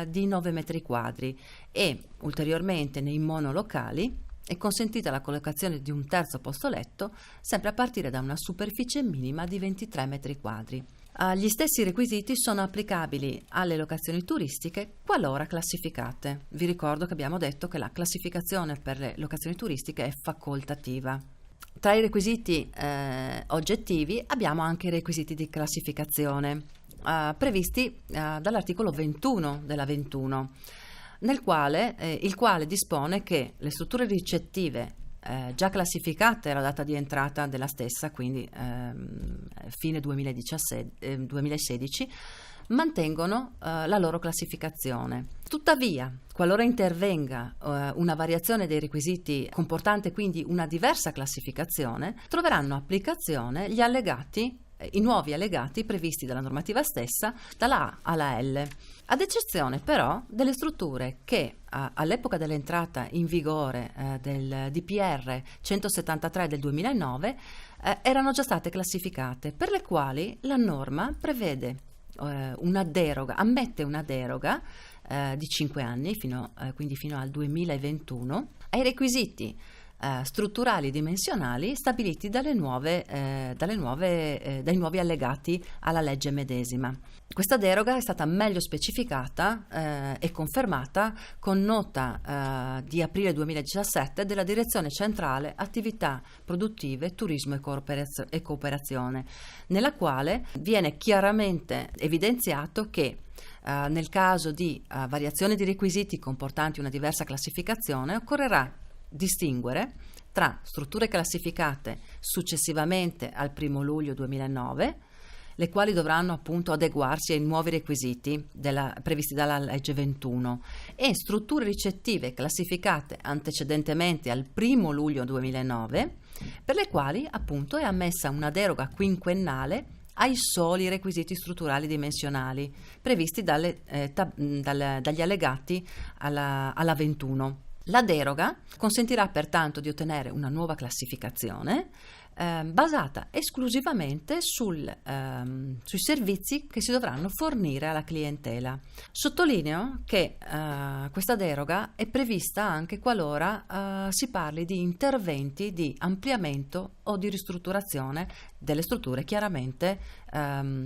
S2: di 9 metri quadri, e ulteriormente nei monolocali è consentita la collocazione di un terzo posto letto, sempre a partire da una superficie minima di 23 metri quadri. Gli stessi requisiti sono applicabili alle locazioni turistiche qualora classificate. Vi ricordo che abbiamo detto che la classificazione per le locazioni turistiche è facoltativa. Tra i requisiti oggettivi abbiamo anche i requisiti di classificazione previsti dall'articolo 21 della 21, il quale dispone che le strutture ricettive già classificate alla data di entrata della stessa, quindi fine 2016, mantengono la loro classificazione. Tuttavia, qualora intervenga una variazione dei requisiti comportante quindi una diversa classificazione, troveranno applicazione i nuovi allegati previsti dalla normativa stessa dalla A alla L, ad eccezione però delle strutture che all'epoca dell'entrata in vigore del DPR 173 del 2009 erano già state classificate, per le quali la norma prevede ammette una deroga di 5 anni, quindi fino al 2021, ai requisiti strutturali dimensionali stabiliti dai nuovi allegati alla legge medesima. Questa deroga è stata meglio specificata e confermata con nota di aprile 2017 della Direzione Centrale Attività Produttive, Turismo e Cooperazione, nella quale viene chiaramente evidenziato che nel caso di variazione di requisiti comportanti una diversa classificazione occorrerà distinguere tra strutture classificate successivamente al 1 luglio 2009, le quali dovranno appunto adeguarsi ai nuovi requisiti previsti dalla legge 21, e strutture ricettive classificate antecedentemente al 1 luglio 2009, per le quali appunto è ammessa una deroga quinquennale ai soli requisiti strutturali dimensionali previsti dagli allegati alla 21. La deroga consentirà pertanto di ottenere una nuova classificazione basata esclusivamente sui servizi che si dovranno fornire alla clientela. Sottolineo che questa deroga è prevista anche qualora si parli di interventi di ampliamento o di ristrutturazione delle strutture chiaramente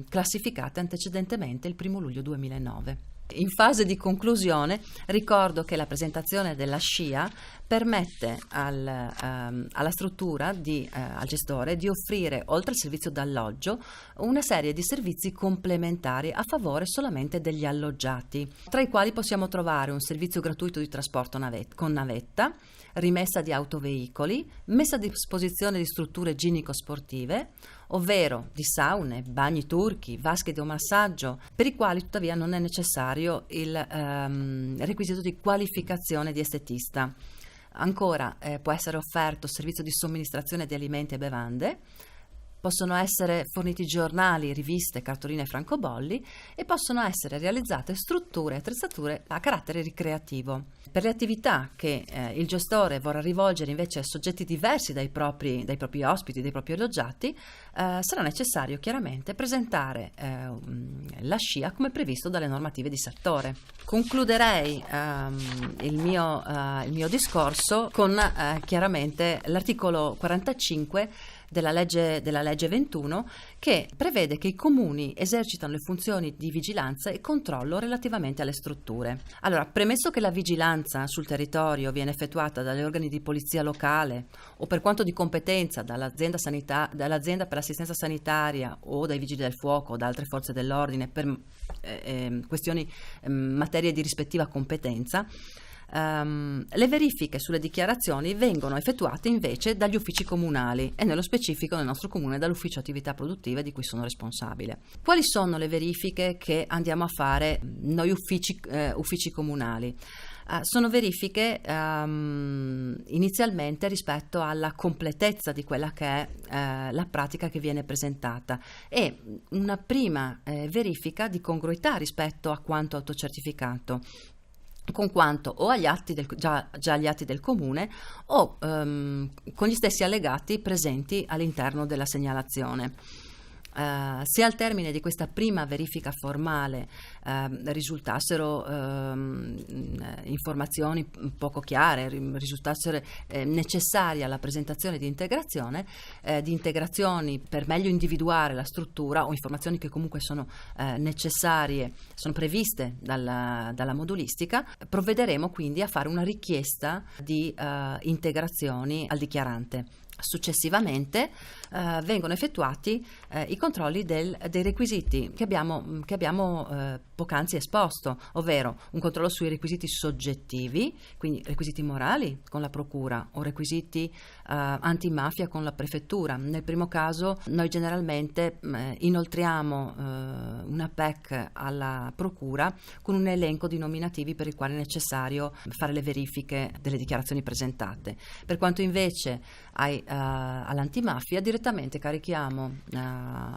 S2: classificate antecedentemente il 1 luglio 2009. In fase di conclusione ricordo che la presentazione della SCIA permette alla struttura, al gestore, di offrire, oltre al servizio d'alloggio, una serie di servizi complementari a favore solamente degli alloggiati, tra i quali possiamo trovare un servizio gratuito di trasporto con navetta, rimessa di autoveicoli, messa a disposizione di strutture ginnico-sportive, ovvero di saune, bagni turchi, vasche di massaggio, per i quali tuttavia non è necessario il requisito di qualificazione di estetista. Ancora può essere offerto servizio di somministrazione di alimenti e bevande, possono essere forniti giornali, riviste, cartoline e francobolli, e possono essere realizzate strutture e attrezzature a carattere ricreativo. Per le attività che il gestore vorrà rivolgere invece a soggetti diversi dai propri ospiti, dai propri alloggiati, sarà necessario chiaramente presentare la SCIA come previsto dalle normative di settore. Concluderei il mio discorso con chiaramente l'articolo 45 della legge 21, che prevede che i comuni esercitano le funzioni di vigilanza e controllo relativamente alle strutture. Allora, premesso che la vigilanza sul territorio viene effettuata dagli organi di polizia locale o, per quanto di competenza, dall'azienda per l'assistenza sanitaria o dai vigili del fuoco o da altre forze dell'ordine per questioni materie di rispettiva competenza, le verifiche sulle dichiarazioni vengono effettuate invece dagli uffici comunali e nello specifico nel nostro comune dall'ufficio attività produttive di cui sono responsabile. Quali sono le verifiche che andiamo a fare noi uffici comunali? Sono verifiche inizialmente rispetto alla completezza di quella che è la pratica che viene presentata, e una prima verifica di congruità rispetto a quanto autocertificato, con quanto o agli atti già agli atti del comune o con gli stessi allegati presenti all'interno della segnalazione. Se al termine di questa prima verifica formale risultassero informazioni poco chiare, risultassero necessarie alla presentazione di integrazioni per meglio individuare la struttura, o informazioni che comunque sono necessarie, sono previste dalla modulistica, provvederemo quindi a fare una richiesta di integrazioni al dichiarante. Successivamente vengono effettuati i controlli dei requisiti che abbiamo poc'anzi esposto, ovvero un controllo sui requisiti soggettivi, quindi requisiti morali con la procura o requisiti antimafia con la prefettura. Nel primo caso noi generalmente inoltriamo una PEC alla procura con un elenco di nominativi per il quale è necessario fare le verifiche delle dichiarazioni presentate. Per quanto invece all'antimafia, direttamente carichiamo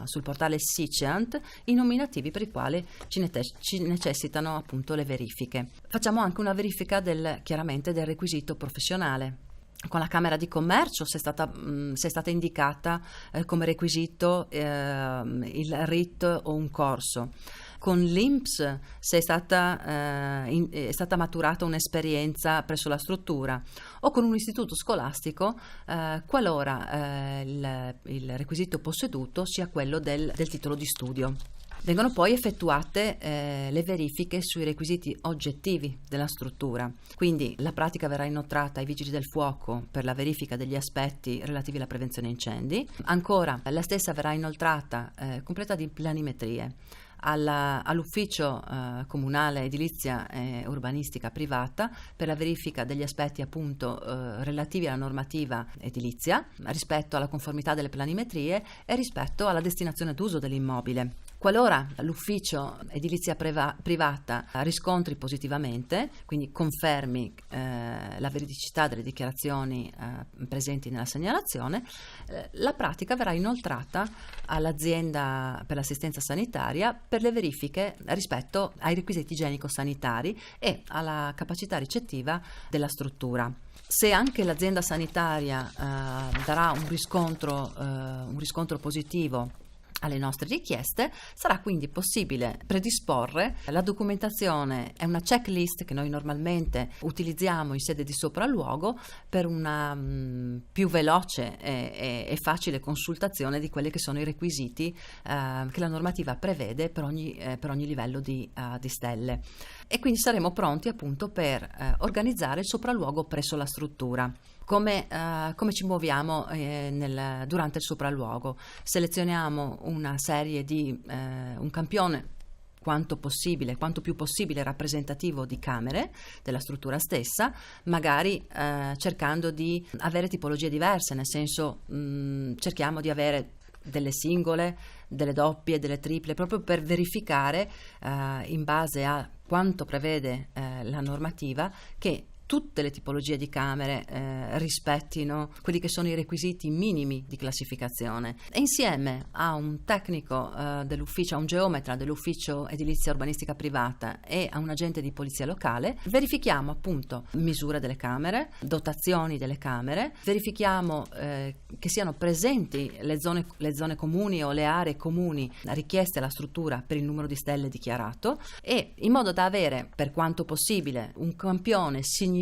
S2: sul portale SICEANT i nominativi per i quali ci necessitano appunto le verifiche. Facciamo anche una verifica chiaramente del requisito professionale. Con la Camera di Commercio se è stata indicata come requisito il RIT o un corso. Con l'INPS se è stata maturata un'esperienza presso la struttura, o con un istituto scolastico qualora il requisito posseduto sia quello del titolo di studio. Vengono poi effettuate le verifiche sui requisiti oggettivi della struttura, quindi la pratica verrà inoltrata ai vigili del fuoco per la verifica degli aspetti relativi alla prevenzione incendi. Ancora, la stessa verrà inoltrata completa di planimetrie all'ufficio comunale edilizia e urbanistica privata per la verifica degli aspetti appunto relativi alla normativa edilizia rispetto alla conformità delle planimetrie e rispetto alla destinazione d'uso dell'immobile. Qualora l'ufficio edilizia privata riscontri positivamente, quindi confermi la veridicità delle dichiarazioni presenti nella segnalazione, la pratica verrà inoltrata all'azienda per l'assistenza sanitaria per le verifiche rispetto ai requisiti igienico-sanitari e alla capacità ricettiva della struttura. Se anche l'azienda sanitaria darà un riscontro positivo alle nostre richieste, sarà quindi possibile predisporre la documentazione. È una checklist che noi normalmente utilizziamo in sede di sopralluogo per una più veloce e facile consultazione di quelli che sono i requisiti che la normativa prevede per ogni livello di stelle. E quindi saremo pronti appunto per organizzare il sopralluogo presso la struttura. Come ci muoviamo durante il sopralluogo? Selezioniamo una serie un campione quanto più possibile rappresentativo di camere della struttura stessa, magari cercando di avere tipologie diverse, nel senso cerchiamo di avere delle singole, delle doppie, delle triple, proprio per verificare in base a quanto prevede la normativa che tutte le tipologie di camere rispettino quelli che sono i requisiti minimi di classificazione. E insieme a un tecnico dell'ufficio, a un geometra dell'ufficio edilizia urbanistica privata e a un agente di polizia locale, verifichiamo appunto misure delle camere, dotazioni delle camere, verifichiamo che siano presenti le zone comuni o le aree comuni richieste alla struttura per il numero di stelle dichiarato, e in modo da avere per quanto possibile un campione significativo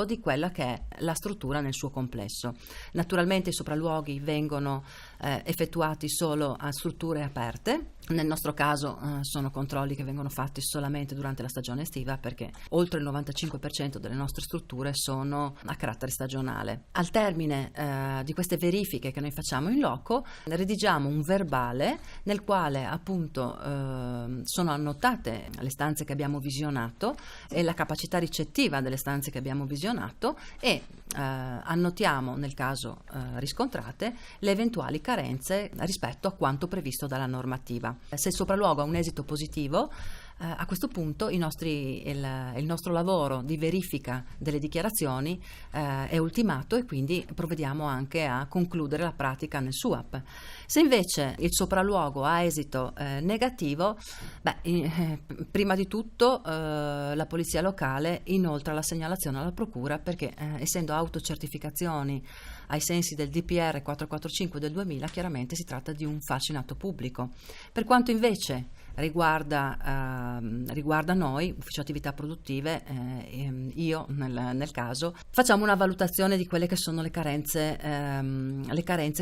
S2: di quella che è la struttura nel suo complesso. Naturalmente i sopralluoghi vengono effettuati solo a strutture aperte. Nel nostro caso sono controlli che vengono fatti solamente durante la stagione estiva, perché oltre il 95% delle nostre strutture sono a carattere stagionale. Al termine di queste verifiche che noi facciamo in loco, redigiamo un verbale nel quale appunto sono annotate le stanze che abbiamo visionato e la capacità ricettiva delle stanze che abbiamo visionato, e annotiamo, nel caso riscontrate, le eventuali carenze rispetto a quanto previsto dalla normativa. Se il sopralluogo ha un esito positivo, a questo punto il nostro lavoro di verifica delle dichiarazioni è ultimato, e quindi provvediamo anche a concludere la pratica nel SUAP. Se invece il sopralluogo ha esito negativo, prima di tutto la polizia locale inoltra la segnalazione alla procura, perché essendo autocertificazioni ai sensi del DPR 445 del 2000, chiaramente si tratta di un falso in atto pubblico. Per quanto invece riguarda noi, Ufficio Attività Produttive, io nel caso, facciamo una valutazione di quelle che sono le carenze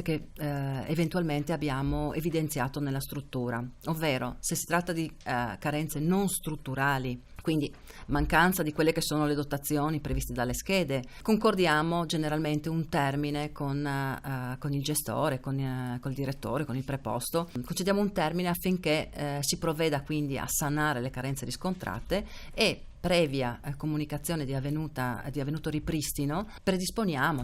S2: che eventualmente abbiamo evidenziato nella struttura, ovvero se si tratta di carenze non strutturali, quindi mancanza di quelle che sono le dotazioni previste dalle schede, concordiamo generalmente un termine con il gestore, con il direttore, con il preposto, concediamo un termine affinché si provveda quindi a sanare le carenze riscontrate e previa comunicazione di avvenuto ripristino,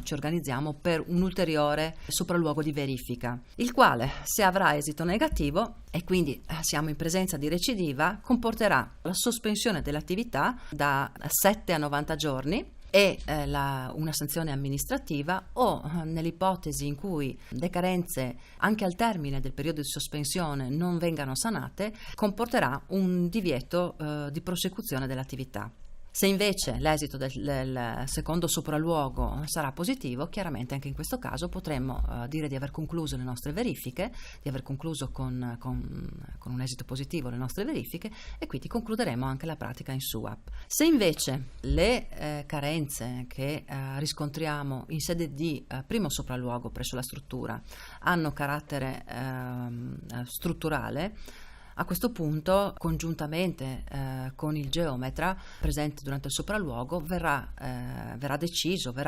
S2: ci organizziamo per un ulteriore sopralluogo di verifica, il quale, se avrà esito negativo e quindi siamo in presenza di recidiva, comporterà la sospensione dell'attività da 7 a 90 giorni e una sanzione amministrativa o, nell'ipotesi in cui le carenze anche al termine del periodo di sospensione non vengano sanate, comporterà un divieto di prosecuzione dell'attività. Se invece l'esito del secondo sopralluogo sarà positivo, chiaramente anche in questo caso potremmo dire di aver concluso le nostre verifiche, di aver concluso con un esito positivo le nostre verifiche, e quindi concluderemo anche la pratica in SUAP. Se invece le carenze che riscontriamo in sede di primo sopralluogo presso la struttura hanno carattere strutturale, a questo punto, congiuntamente con il geometra presente durante il sopralluogo, verrà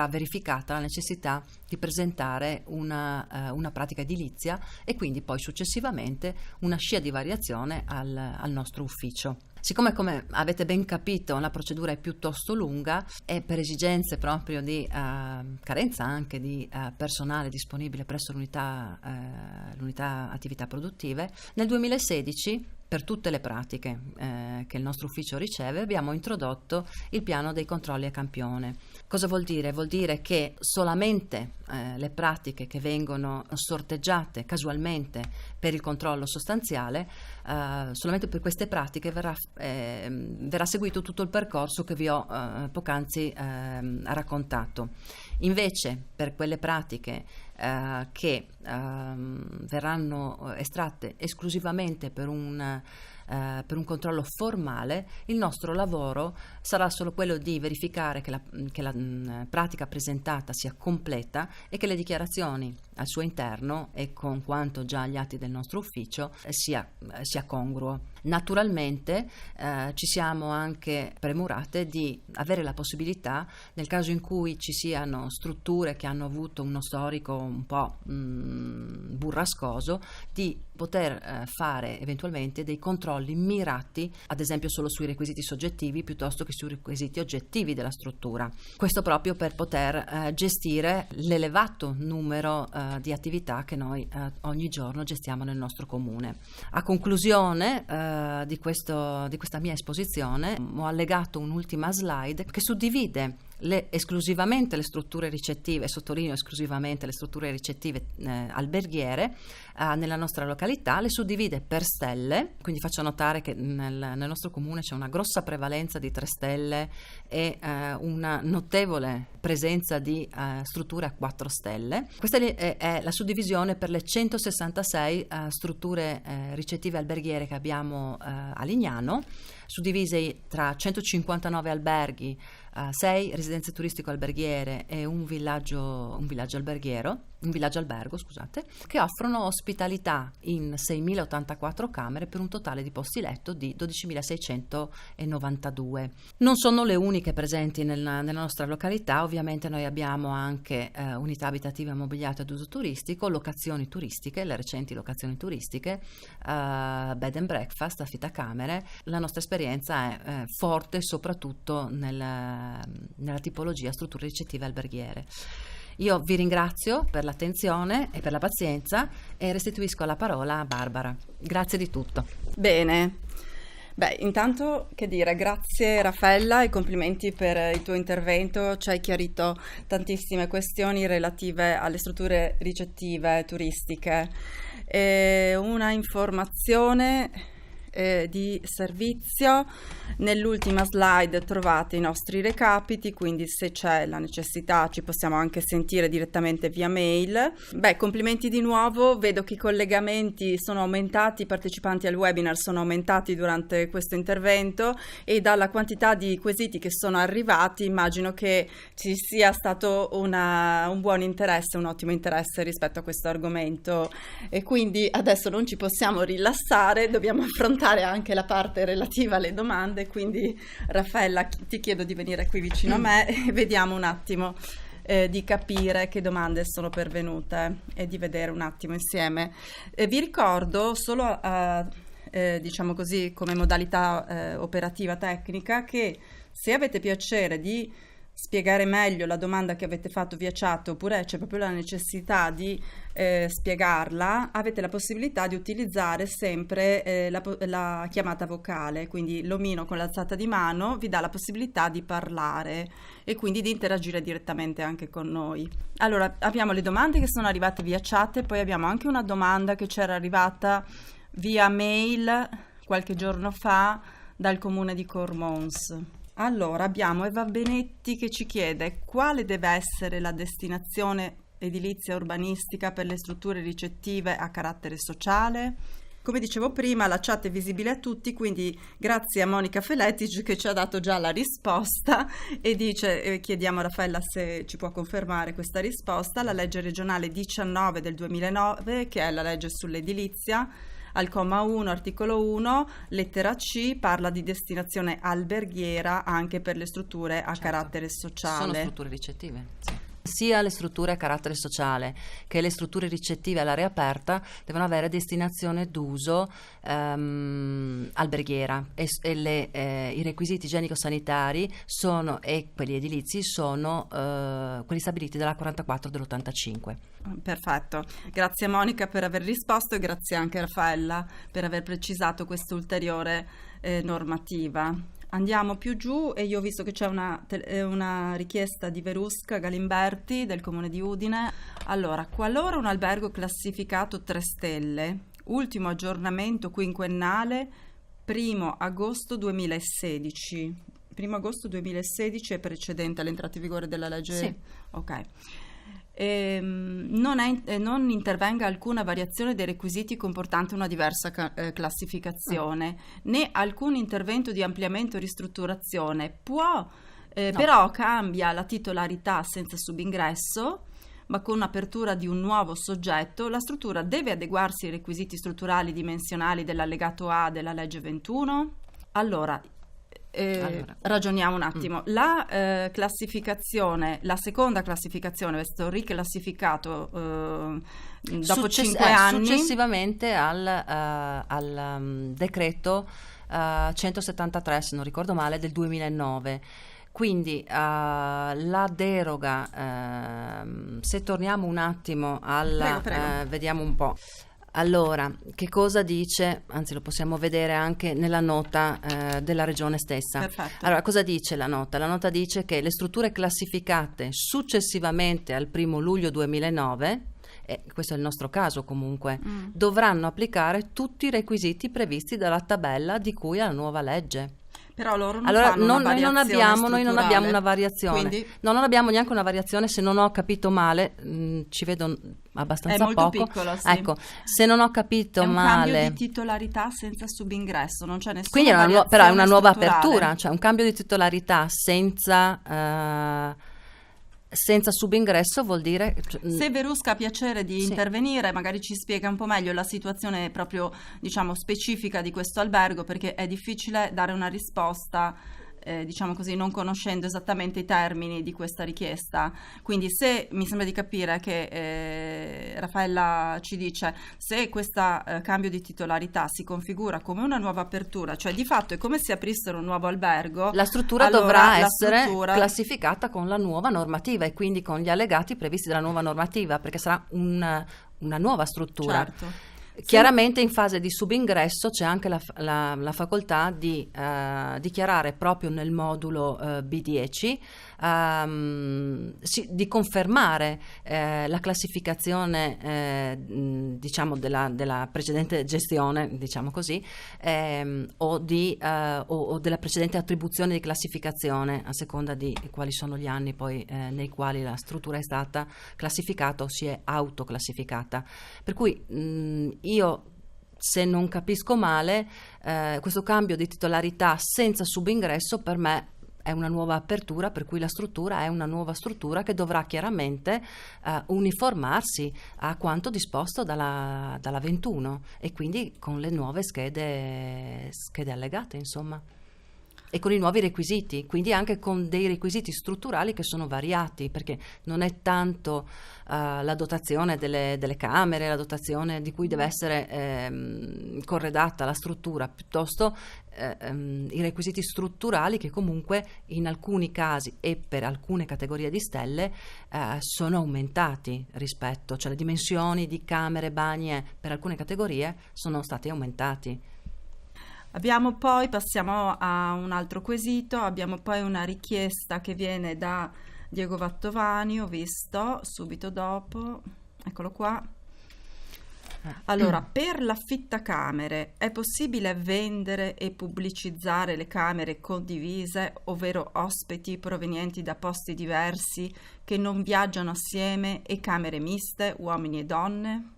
S2: verificata la necessità di presentare una pratica edilizia e quindi poi successivamente una scia di variazione al nostro ufficio. Siccome, come avete ben capito, la procedura è piuttosto lunga e per esigenze proprio di carenza anche di personale disponibile presso l'unità attività produttive, nel 2016 per tutte le pratiche che il nostro ufficio riceve abbiamo introdotto il piano dei controlli a campione. Cosa vuol dire? Vuol dire che solamente le pratiche che vengono sorteggiate casualmente per il controllo sostanziale, solamente per queste pratiche verrà seguito tutto il percorso che vi ho poc'anzi raccontato. Invece per quelle pratiche che verranno estratte esclusivamente per un controllo formale, il nostro lavoro sarà solo quello di verificare che la pratica presentata sia completa e che le dichiarazioni al suo interno e con quanto già agli atti del nostro ufficio sia congruo. Naturalmente ci siamo anche premurate di avere la possibilità, nel caso in cui ci siano strutture che hanno avuto uno storico un po' burrascoso, di poter fare eventualmente dei controlli mirati, ad esempio solo sui requisiti soggettivi piuttosto che sui requisiti oggettivi della struttura. Questo proprio per poter gestire l'elevato numero di attività che noi ogni giorno gestiamo nel nostro comune. A conclusione di questa mia esposizione ho allegato un'ultima slide che suddivide esclusivamente le strutture ricettive, sottolineo esclusivamente le strutture ricettive alberghiere nella nostra località, le suddivide per stelle, quindi faccio notare che nel nostro comune c'è una grossa prevalenza di 3 stelle e una notevole presenza di strutture a 4 stelle. Questa è la suddivisione per le 166 strutture ricettive alberghiere che abbiamo a Lignano, suddivise tra 159 alberghi, 6 residenze turistico alberghiere e un villaggio albergo, che offrono ospitalità in 6.084 camere per un totale di posti letto di 12.692. Non sono le uniche presenti nella nostra località, ovviamente noi abbiamo anche unità abitative immobiliate ad uso turistico, locazioni turistiche, le recenti locazioni turistiche, bed and breakfast, affittacamere. La nostra esperienza è forte soprattutto nella tipologia strutture ricettive alberghiere. Io vi ringrazio per l'attenzione e per la pazienza e restituisco la parola a Barbara. Grazie di tutto.
S1: Bene. Intanto che dire, grazie Raffaella e complimenti per il tuo intervento, ci hai chiarito tantissime questioni relative alle strutture ricettive turistiche. Una informazione di servizio. Nell'ultima slide trovate i nostri recapiti, quindi se c'è la necessità ci possiamo anche sentire direttamente via mail. Complimenti di nuovo, vedo che i collegamenti sono aumentati, i partecipanti al webinar sono aumentati durante questo intervento e dalla quantità di quesiti che sono arrivati immagino che ci sia stato un buon interesse, un ottimo interesse rispetto a questo argomento, e quindi adesso non ci possiamo rilassare, dobbiamo affrontare anche la parte relativa alle domande, quindi Raffaella ti chiedo di venire qui vicino a me e vediamo un attimo di capire che domande sono pervenute e di vedere un attimo insieme. Vi ricordo solo diciamo così come modalità operativa tecnica che se avete piacere di spiegare meglio la domanda che avete fatto via chat oppure c'è proprio la necessità di spiegarla, avete la possibilità di utilizzare sempre la chiamata vocale, quindi l'omino con l'alzata di mano vi dà la possibilità di parlare e quindi di interagire direttamente anche con noi. Allora, abbiamo le domande che sono arrivate via chat e poi abbiamo anche una domanda che c'era arrivata via mail qualche giorno fa dal comune di Cormons. Allora, abbiamo Eva Benetti che ci chiede quale deve essere la destinazione edilizia urbanistica per le strutture ricettive a carattere sociale. Come dicevo prima, la chat è visibile a tutti, quindi grazie a Monica Feletic che ci ha dato già la risposta e dice, chiediamo a Raffaella se ci può confermare questa risposta, la legge regionale 19 del 2009, che è la legge sull'edilizia, al comma 1, articolo 1, lettera C, parla di destinazione alberghiera anche per le strutture a carattere sociale.
S2: Sono strutture ricettive, sì. Sia le strutture a carattere sociale che le strutture ricettive all'aria aperta devono avere destinazione d'uso alberghiera e i requisiti igienico-sanitari e quelli edilizi sono quelli stabiliti dalla 44 dell'85.
S1: Perfetto, grazie Monica per aver risposto e grazie anche Raffaella per aver precisato questa ulteriore normativa. Andiamo più giù e io ho visto che c'è una richiesta di Verusca Galimberti del comune di Udine. Allora, qualora un albergo classificato 3 stelle, ultimo aggiornamento quinquennale 1 agosto 2016. 1 agosto 2016 è precedente all'entrata in vigore della legge?
S2: Sì.
S1: Ok. Non intervenga alcuna variazione dei requisiti comportante una diversa classificazione, né alcun intervento di ampliamento o ristrutturazione. Però cambia la titolarità senza subingresso, ma con apertura di un nuovo soggetto, la struttura deve adeguarsi ai requisiti strutturali dimensionali dell'allegato A della legge 21? Allora, ragioniamo un attimo. La classificazione, la seconda classificazione è stato riclassificato dopo 5 anni
S2: successivamente al decreto 173, se non ricordo male, del 2009. Quindi la deroga, se torniamo un attimo
S1: Prego.
S2: vediamo un po'. Allora, che cosa dice? Anzi, lo possiamo vedere anche nella nota della regione stessa.
S1: Perfetto.
S2: Allora, cosa dice la nota? La nota dice che le strutture classificate successivamente al 1 luglio 2009, e questo è il nostro caso comunque, dovranno applicare tutti i requisiti previsti dalla tabella di cui alla nuova legge.
S1: Però loro non
S2: allora,
S1: fanno una variazione
S2: noi non abbiamo una variazione.
S1: Quindi?
S2: No, non abbiamo neanche una variazione, se non ho capito male, ci vedo abbastanza
S1: poco. È molto
S2: poco.
S1: piccolo, sì.
S2: Ecco, se non ho capito male.
S1: È un cambio di titolarità senza subingresso, non c'è nessuna
S2: quindi
S1: variazione
S2: però è una nuova
S1: strutturale.
S2: apertura, cioè un cambio di titolarità senza subingresso vuol dire.
S1: Se Verusca ha piacere di
S2: Sì.
S1: intervenire, magari ci spiega un po' meglio la situazione proprio, diciamo, specifica di questo albergo, perché è difficile dare una risposta, diciamo così, non conoscendo esattamente i termini di questa richiesta. Quindi se mi sembra di capire che Raffaella ci dice se questo cambio di titolarità si configura come una nuova apertura, cioè di fatto è come se aprissero un nuovo albergo,
S2: La struttura
S1: allora
S2: dovrà
S1: la
S2: essere
S1: struttura-
S2: classificata con la nuova normativa e quindi con gli allegati previsti dalla nuova normativa, perché sarà una nuova struttura.
S1: Certo.
S2: Chiaramente in fase di subingresso c'è anche la facoltà di dichiarare proprio nel modulo B10 di confermare la classificazione diciamo della precedente gestione, diciamo così, o della precedente attribuzione di classificazione, a seconda di quali sono gli anni poi nei quali la struttura è stata classificata o si è autoclassificata. Per cui io, se non capisco male, questo cambio di titolarità senza subingresso per me è una nuova apertura, per cui la struttura è una nuova struttura che dovrà chiaramente uniformarsi a quanto disposto dalla 21 e quindi con le nuove schede allegate, insomma, e con i nuovi requisiti, quindi anche con dei requisiti strutturali che sono variati, perché non è tanto la dotazione delle camere, la dotazione di cui deve essere corredata la struttura, piuttosto i requisiti strutturali che comunque in alcuni casi e per alcune categorie di stelle sono aumentati rispetto, cioè le dimensioni di camere, bagni per alcune categorie sono stati aumentati.
S1: Passiamo a un altro quesito, abbiamo poi una richiesta che viene da Diego Vattovani, ho visto subito dopo, eccolo qua. Allora, per l'affittacamere è possibile vendere e pubblicizzare le camere condivise, ovvero ospiti provenienti da posti diversi che non viaggiano assieme, e camere miste, uomini e donne?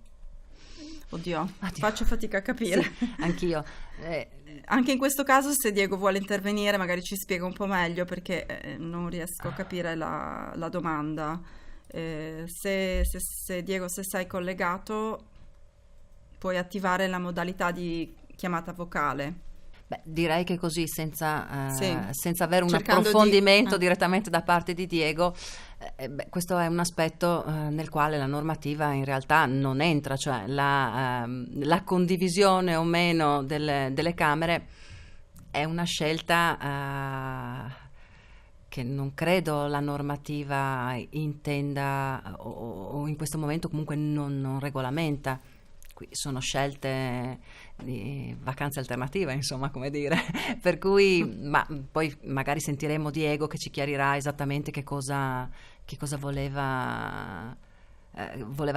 S1: Oddio, faccio fatica a capire.
S2: Sì, anch'io.
S1: Anche in questo caso, se Diego vuole intervenire, magari ci spiega un po' meglio, perché non riesco a capire la domanda. Se Diego, se sei collegato, puoi attivare la modalità di chiamata vocale.
S2: Beh, direi che così, senza avere un
S1: Cercando
S2: approfondimento direttamente da parte di Diego, questo è un aspetto nel quale la normativa in realtà non entra, cioè la condivisione o meno delle camere è una scelta che non credo la normativa intenda o in questo momento comunque non regolamenta. Sono scelte di vacanze alternative, insomma, come dire, per cui poi magari sentiremo Diego che ci chiarirà esattamente che cosa voleva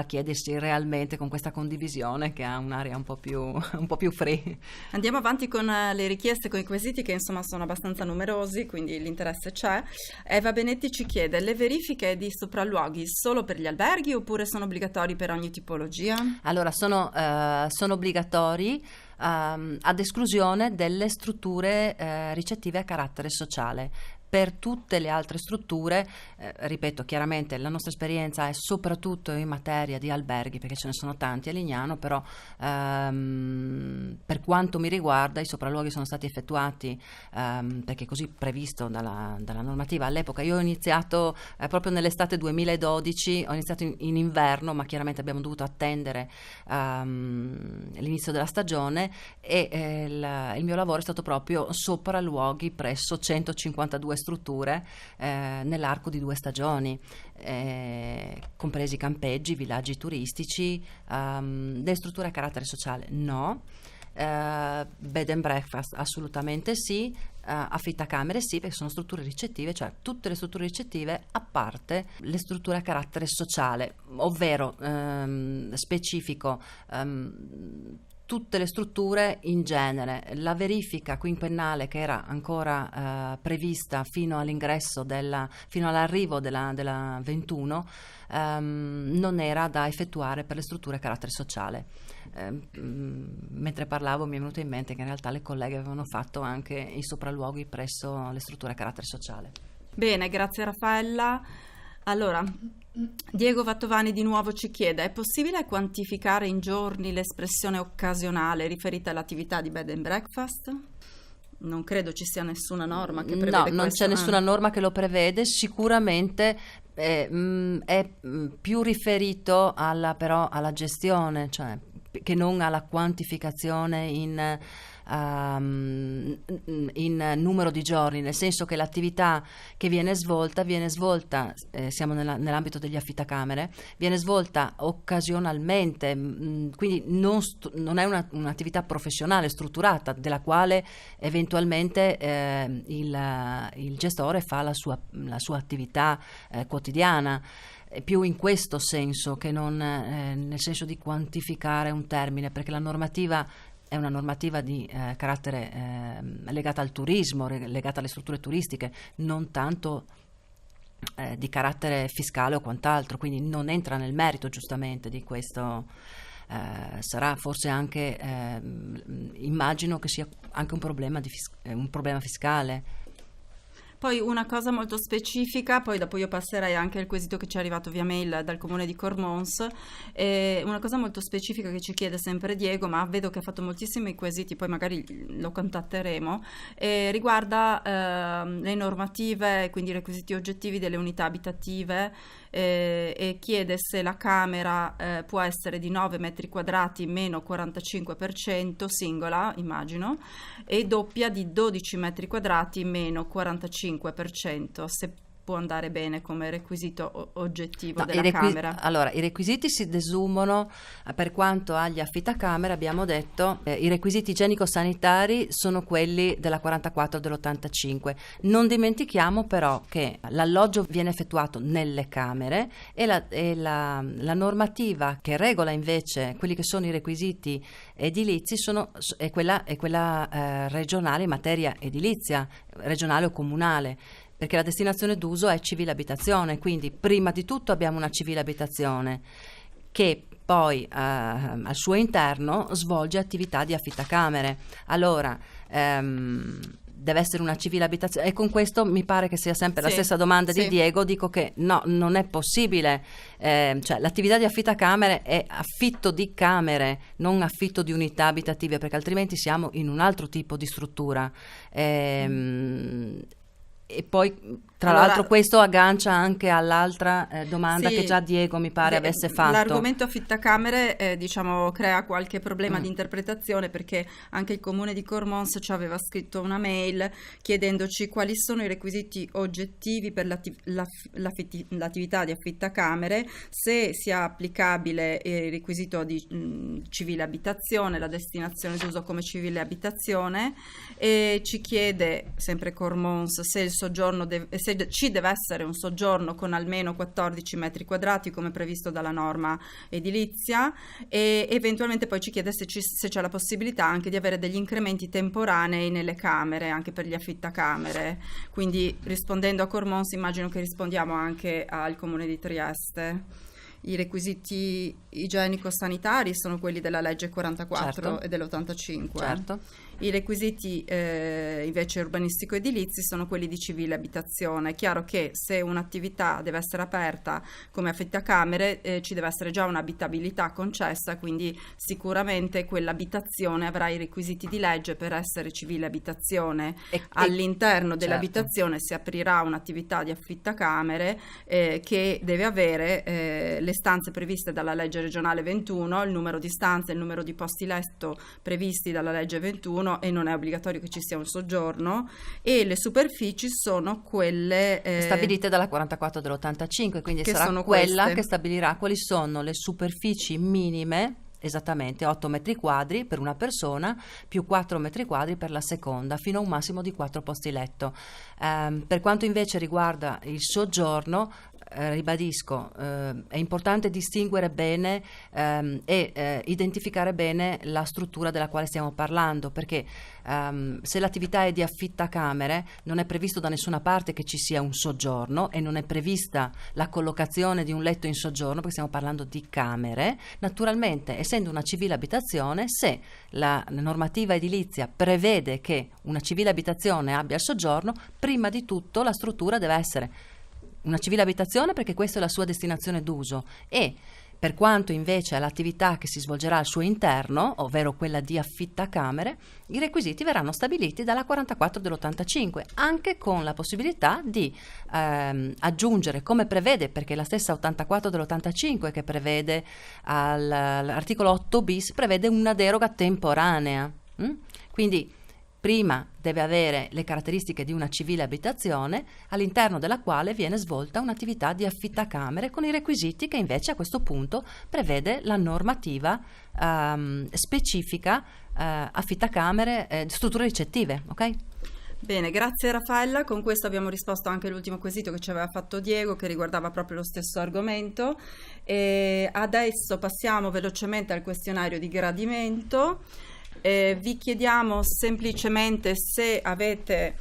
S2: chiedersi realmente con questa condivisione, che ha un'area un po' più free.
S1: Andiamo avanti con le richieste, con i quesiti, che insomma sono abbastanza numerosi, quindi l'interesse c'è. Eva Benetti ci chiede: le verifiche di sopralluoghi solo per gli alberghi oppure sono obbligatori per ogni tipologia?
S2: Allora, sono obbligatori ad esclusione delle strutture ricettive a carattere sociale. Per tutte le altre strutture, ripeto, chiaramente la nostra esperienza è soprattutto in materia di alberghi, perché ce ne sono tanti a Lignano, però per quanto mi riguarda i sopralluoghi sono stati effettuati perché così previsto dalla normativa. All'epoca io ho iniziato proprio nell'estate 2012, ho iniziato in inverno, ma chiaramente abbiamo dovuto attendere l'inizio della stagione, e il mio lavoro è stato proprio sopralluoghi presso 152 strutture nell'arco di 2 stagioni, compresi campeggi, villaggi turistici. Delle strutture a carattere sociale no, bed and breakfast assolutamente sì, affittacamere sì, perché sono strutture ricettive, cioè tutte le strutture ricettive a parte le strutture a carattere sociale, ovvero specifico tutte le strutture in genere. La verifica quinquennale che era ancora prevista fino all'arrivo della 21 non era da effettuare per le strutture a carattere sociale. Mentre parlavo mi è venuto in mente che in realtà le colleghe avevano fatto anche i sopralluoghi presso le strutture a carattere sociale.
S1: Bene, grazie Raffaella. Allora, Diego Vattovani di nuovo ci chiede: è possibile quantificare in giorni l'espressione occasionale riferita all'attività di bed and breakfast? Non credo ci sia nessuna norma che prevede questo.
S2: No, non c'è nessuna norma che lo prevede, sicuramente è più riferito però alla gestione, cioè che non alla quantificazione in in numero di giorni, nel senso che l'attività che viene svolta, siamo nell'ambito degli affittacamere, viene svolta occasionalmente, quindi non è un'attività professionale strutturata, della quale eventualmente il gestore fa la sua attività quotidiana. Più in questo senso che non nel senso di quantificare un termine, perché la normativa è una normativa di carattere legata al turismo, legata alle strutture turistiche, non tanto di carattere fiscale o quant'altro, quindi non entra nel merito giustamente di questo. Sarà forse anche, immagino che sia anche un problema fiscale.
S1: Poi una cosa molto specifica, poi dopo io passerei anche al quesito che ci è arrivato via mail dal comune di Cormons, una cosa molto specifica che ci chiede sempre Diego, ma vedo che ha fatto moltissimi quesiti, poi magari lo contatteremo, riguarda le normative, quindi i requisiti oggettivi delle unità abitative, e chiede se la camera può essere di 9 metri quadrati meno 45% singola, immagino, e doppia di 12 metri quadrati meno 45%, se può andare bene come requisito oggettivo della camera.
S2: Allora, i requisiti si desumono, per quanto agli affittacamere abbiamo detto, i requisiti igienico-sanitari sono quelli della 44 dell'85. Non dimentichiamo però che l'alloggio viene effettuato nelle camere e la normativa che regola invece quelli che sono i requisiti edilizi è quella regionale in materia edilizia, regionale o comunale, perché la destinazione d'uso è civile abitazione, quindi prima di tutto abbiamo una civile abitazione che poi al suo interno svolge attività di affittacamere. Allora, deve essere una civile abitazione, e con questo mi pare che sia sempre la stessa domanda di Diego. Dico che no, non è possibile, cioè l'attività di affittacamere è affitto di camere, non affitto di unità abitative, perché altrimenti siamo in un altro tipo di struttura. E poi tra l'altro questo aggancia anche all'altra domanda che già Diego mi pare avesse fatto.
S1: L'argomento affittacamere diciamo crea qualche problema di interpretazione, perché anche il comune di Cormons ci aveva scritto una mail chiedendoci quali sono i requisiti oggettivi per l'attività di affittacamere, se sia applicabile il requisito di civile abitazione, la destinazione d'uso come civile abitazione, e ci chiede sempre Cormons se il soggiorno se ci deve essere un soggiorno con almeno 14 metri quadrati come previsto dalla norma edilizia, e eventualmente poi ci chiede se c'è la possibilità anche di avere degli incrementi temporanei nelle camere, anche per gli affittacamere. Quindi rispondendo a Cormons immagino che rispondiamo anche al comune di Trieste. I requisiti igienico-sanitari sono quelli della legge 44 e dell'85.
S2: Certo.
S1: I requisiti invece urbanistico-edilizi sono quelli di civile abitazione. È chiaro che se un'attività deve essere aperta come affittacamere ci deve essere già un'abitabilità concessa, quindi sicuramente quell'abitazione avrà i requisiti di legge per essere civile abitazione. All'interno dell'abitazione si aprirà un'attività di affittacamere che deve avere le stanze previste dalla legge regionale 21, il numero di stanze e il numero di posti letto previsti dalla legge 21, e non è obbligatorio che ci sia un soggiorno, e le superfici sono quelle
S2: stabilite dalla 44 dell'85, quindi sarà quella che stabilirà quali sono le superfici minime, esattamente 8 metri quadri per una persona più 4 metri quadri per la seconda, fino a un massimo di 4 posti letto. Per quanto invece riguarda il soggiorno, ribadisco, è importante distinguere bene e identificare bene la struttura della quale stiamo parlando, perché se l'attività è di affittacamere non è previsto da nessuna parte che ci sia un soggiorno e non è prevista la collocazione di un letto in soggiorno, perché stiamo parlando di camere. Naturalmente, essendo una civile abitazione, se la normativa edilizia prevede che una civile abitazione abbia il soggiorno, prima di tutto la struttura deve essere una civile abitazione, perché questa è la sua destinazione d'uso, e per quanto invece è l'attività che si svolgerà al suo interno, ovvero quella di affittacamere, i requisiti verranno stabiliti dalla 44 dell'85, anche con la possibilità di aggiungere, come prevede, perché la stessa 84 dell'85 che prevede all'articolo 8 bis prevede una deroga temporanea. Quindi prima deve avere le caratteristiche di una civile abitazione all'interno della quale viene svolta un'attività di affittacamere con i requisiti che invece a questo punto prevede la normativa specifica affittacamere, strutture ricettive, ok?
S1: Bene, grazie Raffaella. Con questo abbiamo risposto anche all'ultimo quesito che ci aveva fatto Diego, che riguardava proprio lo stesso argomento. E adesso passiamo velocemente al questionario di gradimento. Vi chiediamo semplicemente se avete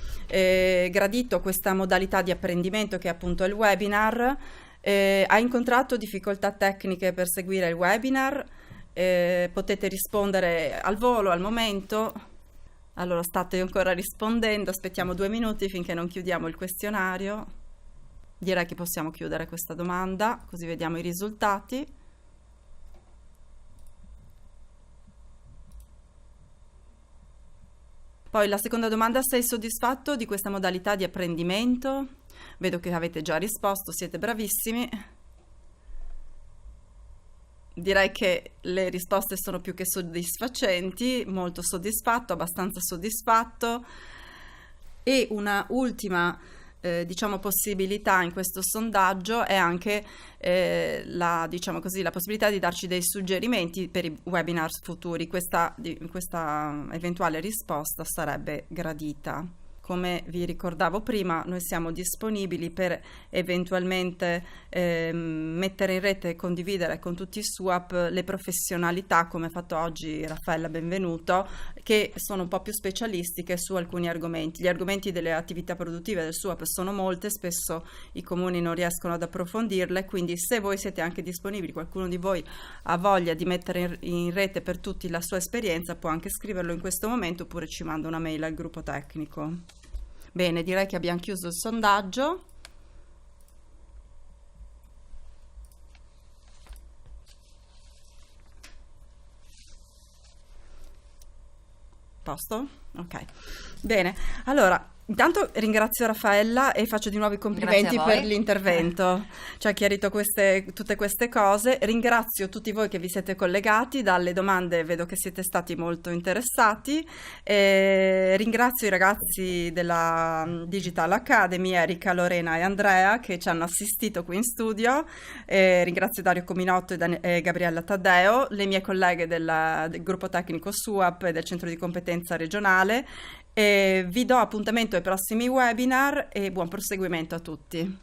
S1: gradito questa modalità di apprendimento che è appunto il webinar. Ha incontrato difficoltà tecniche per seguire il webinar? Potete rispondere al volo, al momento. Allora state ancora rispondendo, aspettiamo 2 minuti finché non chiudiamo il questionario. Direi che possiamo chiudere questa domanda, così vediamo i risultati. Poi la seconda domanda: sei soddisfatto di questa modalità di apprendimento? Vedo che avete già risposto, siete bravissimi. Direi che le risposte sono più che soddisfacenti, molto soddisfatto, abbastanza soddisfatto. E una ultima possibilità in questo sondaggio è anche la possibilità di darci dei suggerimenti per i webinar futuri. Questa eventuale risposta sarebbe gradita. Come vi ricordavo prima, noi siamo disponibili per eventualmente mettere in rete e condividere con tutti i SUAP le professionalità, come ha fatto oggi Raffaella Benvenuto, che sono un po' più specialistiche su alcuni argomenti. Gli argomenti delle attività produttive del SUAP sono molte, spesso i comuni non riescono ad approfondirle, quindi se voi siete anche disponibili, qualcuno di voi ha voglia di mettere in rete per tutti la sua esperienza, può anche scriverlo in questo momento oppure ci manda una mail al gruppo tecnico. Bene, direi che abbiamo chiuso il sondaggio. Posto? Ok. Bene, allora intanto ringrazio Raffaella e faccio di nuovo i complimenti per l'intervento. Ci ha chiarito tutte queste cose. Ringrazio tutti voi che vi siete collegati. Dalle domande vedo che siete stati molto interessati. Ringrazio i ragazzi della Digital Academy, Erika, Lorena e Andrea, che ci hanno assistito qui in studio. Ringrazio Dario Cominotto e Gabriella Taddeo, le mie colleghe del gruppo tecnico SUAP e del centro di competenza regionale. Vi do appuntamento ai prossimi webinar e buon proseguimento a tutti.